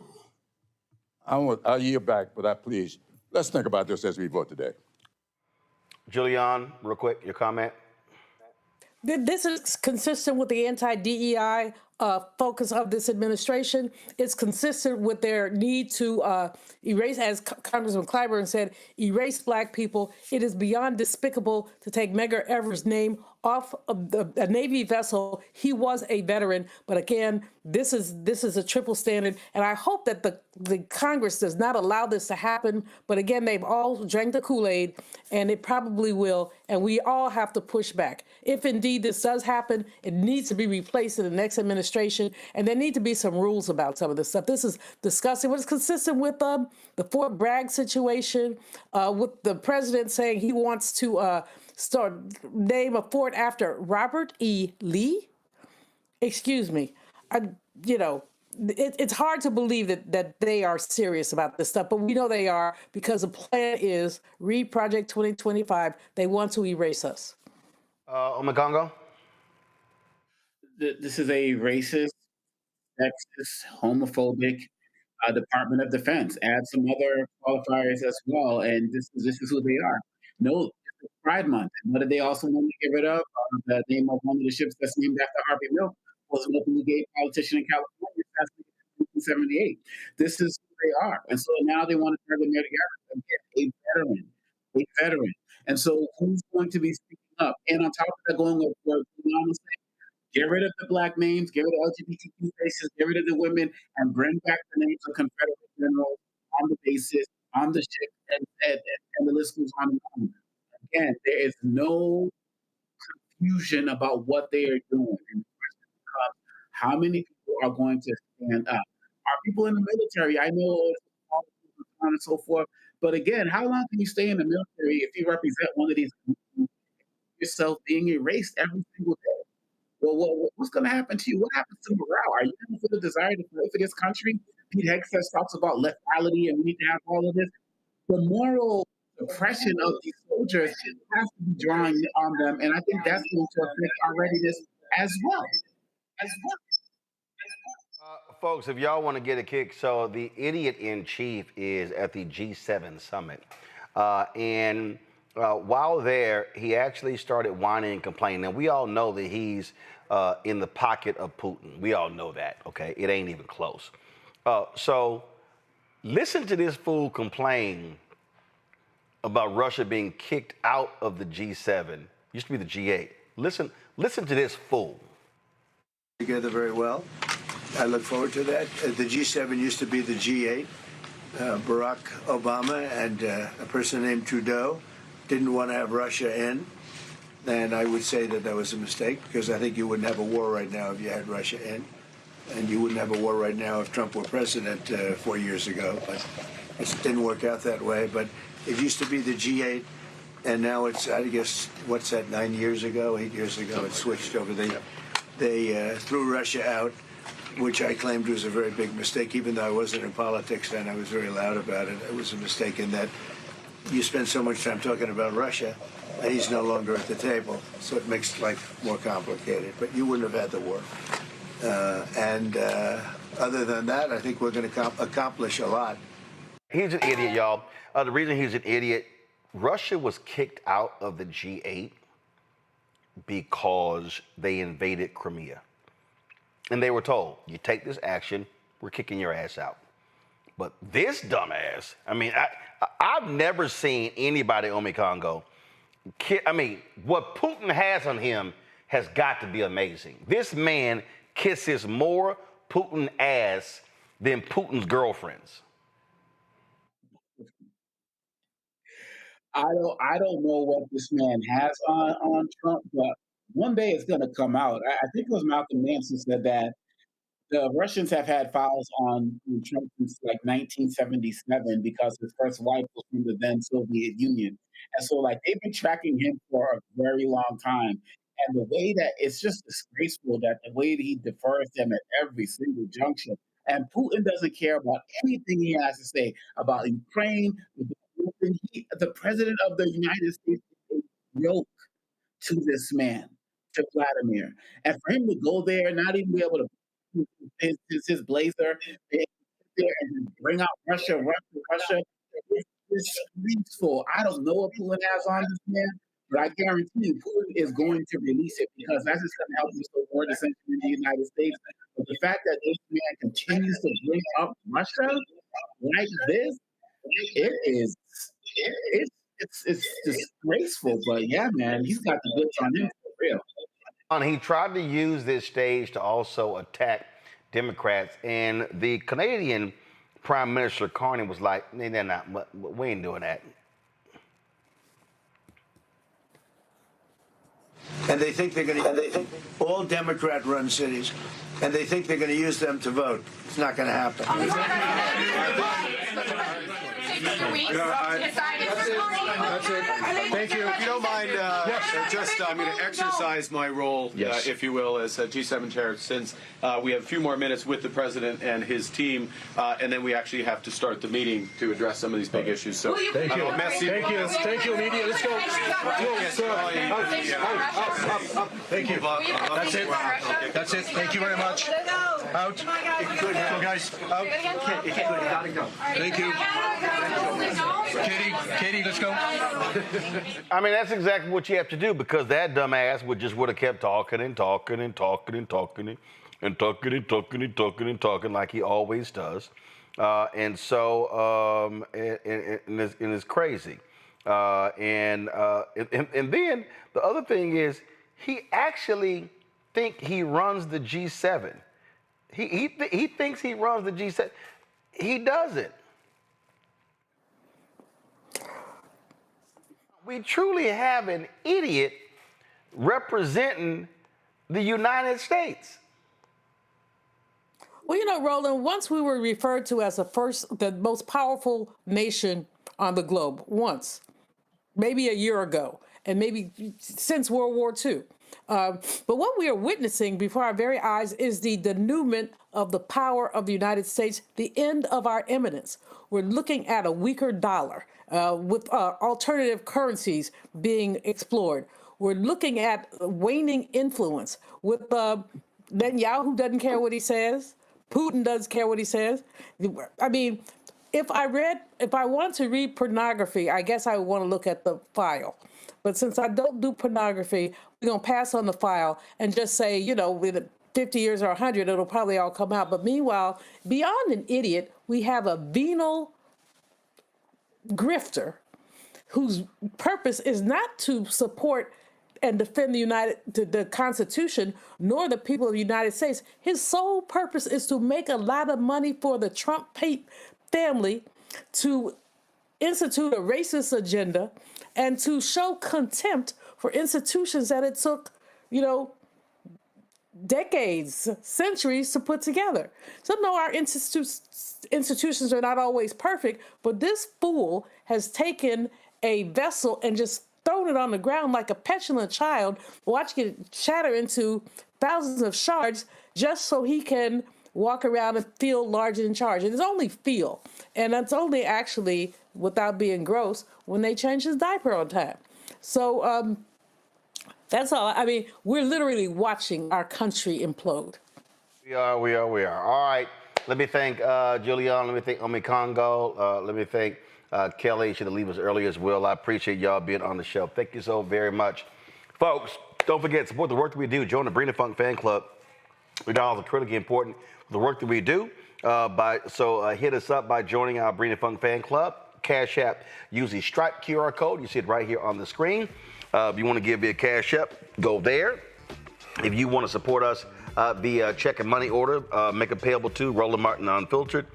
I'll yield back, but please, let's think about this as we vote today. Julian, real quick, your comment? This is consistent with the anti-DEI focus of this administration. It's consistent with their need to erase, as Congressman Clyburn said, erase Black people. It is beyond despicable to take Medgar Evers' name off of a Navy vessel. He was a veteran, but again, this is a triple standard, and I hope that the Congress does not allow this to happen. But again, they've all drank the Kool-Aid, and it probably will, and we all have to push back. If indeed this does happen, it needs to be replaced in the next administration, and there need to be some rules about some of this stuff. This is disgusting. What is consistent with the Fort Bragg situation, with the president saying he wants to name a fort after Robert E. Lee? Excuse me. It's hard to believe that they are serious about this stuff, but we know they are, because the plan is Read Project 2025. They want to erase us. Omegongo? This is a racist, sexist, homophobic Department of Defense. Add some other qualifiers as well, and this is who they are. No, it's Pride Month. And what did they also want to get rid of? The name of one of the ships that's named after Harvey Milk was an openly gay politician in California in 1978. This is who they are. And so now they want to target Medgar Evers, a veteran. And so who's going to be speaking up? And on top of that, going with what Mama said, get rid of the Black names, get rid of LGBTQ faces, get rid of the women, and bring back the names of Confederate generals on the bases, on the ship, and the list goes on and on. Again, there is no confusion about what they are doing. And the question becomes, how many people are going to stand up? Are people in the military? I know all and so forth, but again, how long can you stay in the military if you represent one of these yourself being erased every single day? Well, what's going to happen to you? What happens to morale? Are you going for the desire to fight for this country? Pete Hegseth talks about lethality, and we need to have all of this. The moral oppression of these soldiers has to be drawing on them, and I think that's going to affect our readiness as well. Folks, if y'all want to get a kick, so the idiot in chief is at the G7 summit, and while there, he actually started whining and complaining. Now, we all know that he's in the pocket of Putin. We all know that, okay? It ain't even close. So listen to this fool complain about Russia being kicked out of the G7. Used to be the G8. Listen to this fool. Together very well. I look forward to that. The G7 used to be the G8. Barack Obama and a person named Trudeau didn't want to have Russia in. And I would say that that was a mistake, because I think you wouldn't have a war right now if you had Russia in. And you wouldn't have a war right now if Trump were president 4 years ago. But it didn't work out that way. But it used to be the G8, and now it's, I guess, what's that, 8 years ago, it switched over. They threw Russia out, which I claimed was a very big mistake. Even though I wasn't in politics then, I was very loud about it. It was a mistake in that you spend so much time talking about Russia, and he's no longer at the table. So it makes life more complicated. But you wouldn't have had the war. Other than that, I think we're going to accomplish a lot. He's an idiot, y'all. The reason he's an idiot, Russia was kicked out of the G8 because they invaded Crimea. And they were told, you take this action, we're kicking your ass out. But this dumbass, I mean, I've never seen anybody on Congo. I mean, what Putin has on him has got to be amazing. This man kisses more Putin ass than Putin's girlfriends. I don't know what this man has on Trump, but one day it's going to come out. I think it was Malcolm Nance who said that the Russians have had files on Trump since like 1977 because his first wife was from the then Soviet Union. And so like they've been tracking him for a very long time. And the way that it's just disgraceful that the way that he defers them at every single junction. And Putin doesn't care about anything he has to say about Ukraine. The president of the United States is a joke to this man, to Vladimir. And for him to go there, not even be able to his blazer, there and bring out Russia, it's disgraceful. I don't know what Putin has on this man, but I guarantee you Putin is going to release it because that's just going to help restore order in the United States. But the fact that this man continues to bring up Russia like this, it's disgraceful. But yeah, man, he's got the goods on him for real. He tried to use this stage to also attack Democrats, and the Canadian Prime Minister Carney was like, "They're not. We ain't doing that." And they think they're going to, all Democrat-run cities, and they think they're going to use them to vote. It's not going to happen. That's it. Thank you. If you don't mind, I'm going to exercise my role, if you will, as G7 chair, since we have a few more minutes with the president and his team, and then we actually have to start the meeting to address some of these big issues. So thank you. Thank you, media. Let's go. Thank you. That's it. That's it. Thank you very much. Out. Go, guys. Out. Thank you. Katie, let's go. I mean, that's exactly what you have to do, because that dumbass would have kept talking and talking and talking and talking and talking and talking and talking and talking like he always does. And it's crazy. And then the other thing is, he actually think he runs the G7. He thinks he runs the G7. He doesn't. We truly have an idiot representing the United States. Well, you know, Roland, once we were referred to as the most powerful nation on the globe, once, maybe a year ago, and maybe since World War II. But what we are witnessing before our very eyes is the denouement of the power of the United States, the end of our eminence. We're looking at a weaker dollar with alternative currencies being explored. We're looking at waning influence with Netanyahu doesn't care what he says. Putin doesn't care what he says. I mean, if I want to read pornography, I guess I would want to look at the file. But since I don't do pornography, we're going to pass on the file and just say, you know, with 50 years or 100, it'll probably all come out. But meanwhile, beyond an idiot, we have a venal grifter whose purpose is not to support and defend the Constitution, nor the people of the United States. His sole purpose is to make a lot of money for the Trump family, to institute a racist agenda, and to show contempt for institutions that it took, decades, centuries to put together. So no, our institutions are not always perfect, but this fool has taken a vessel and just thrown it on the ground like a petulant child, watching it shatter into thousands of shards just so he can walk around and feel large and in charge. And it's only feel, and that's only actually, without being gross, when they change his diaper on time. So that's all. I mean, we're literally watching our country implode. We are. All right. Let me thank Julian. Let me thank Omi Congo. Let me thank Kelly. She had to leave us early as well. I appreciate y'all being on the show. Thank you so very much. Folks, don't forget, support the work that we do. Join the Brina Funk fan club. We know it's critically important, the work that we do. So hit us up by joining our Brina Funk fan club. Cash App, use the Stripe QR code. You see it right here on the screen. If you want to give me a Cash App, go there. If you want to support us via check and money order, make it payable to Roland Martin Unfiltered.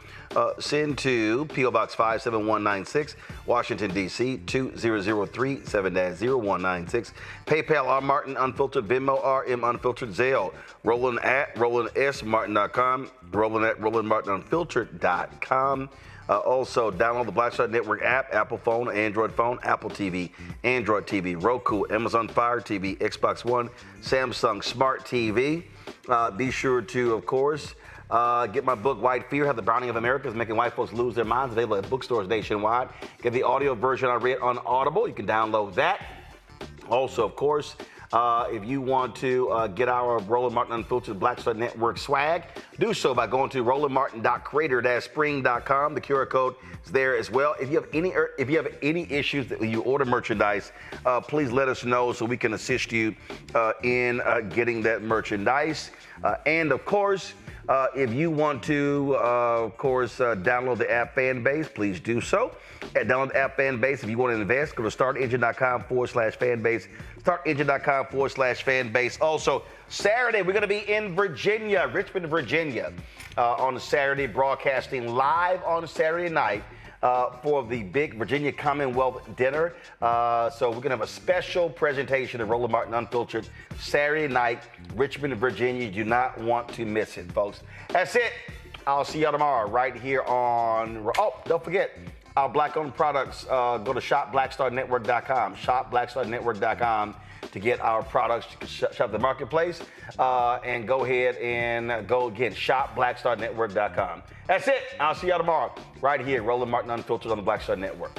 Send to P.O. Box 57196, Washington, D.C. 2003 7-0196. PayPal R Martin Unfiltered, Venmo RM Unfiltered, Zelle, Roland at RolandSMartin.com, Roland at RolandMartinUnfiltered.com. Also, download the Black Star Network app, Apple phone, Android phone, Apple TV, Android TV, Roku, Amazon Fire TV, Xbox One, Samsung Smart TV. Be sure to, of course, get my book, White Fear, How the Browning of America is Making White Folks Lose Their Minds, available at bookstores nationwide. Get the audio version I read on Audible. You can download that. Also, of course, if you want to get our Roland Martin Unfiltered Black Star Network swag, do so by going to rolandmartin.creator-spring.com. The QR code is there as well. If you have any issues that you order merchandise, please let us know so we can assist you in getting that merchandise. And of course, if you want to, download the app Fanbase, please do so. Download the app Fanbase. If you want to invest, go to startengine.com/fanbase. Startengine.com/fanbase. Also, Saturday, we're going to be in Virginia, Richmond, Virginia, on Saturday, broadcasting live on Saturday night for the big Virginia Commonwealth Dinner. So we're going to have a special presentation of Roland Martin Unfiltered Saturday night, Richmond, Virginia. You do not want to miss it, folks. That's it. I'll see y'all tomorrow right here on... Oh, don't forget, our Black-owned products. Go to shopblackstarnetwork.com, shopblackstarnetwork.com to get our products. You can shop the marketplace and go ahead and go again, shopblackstarnetwork.com. That's it. I'll see y'all tomorrow right here, Roland Martin Unfiltered on the Black Star Network.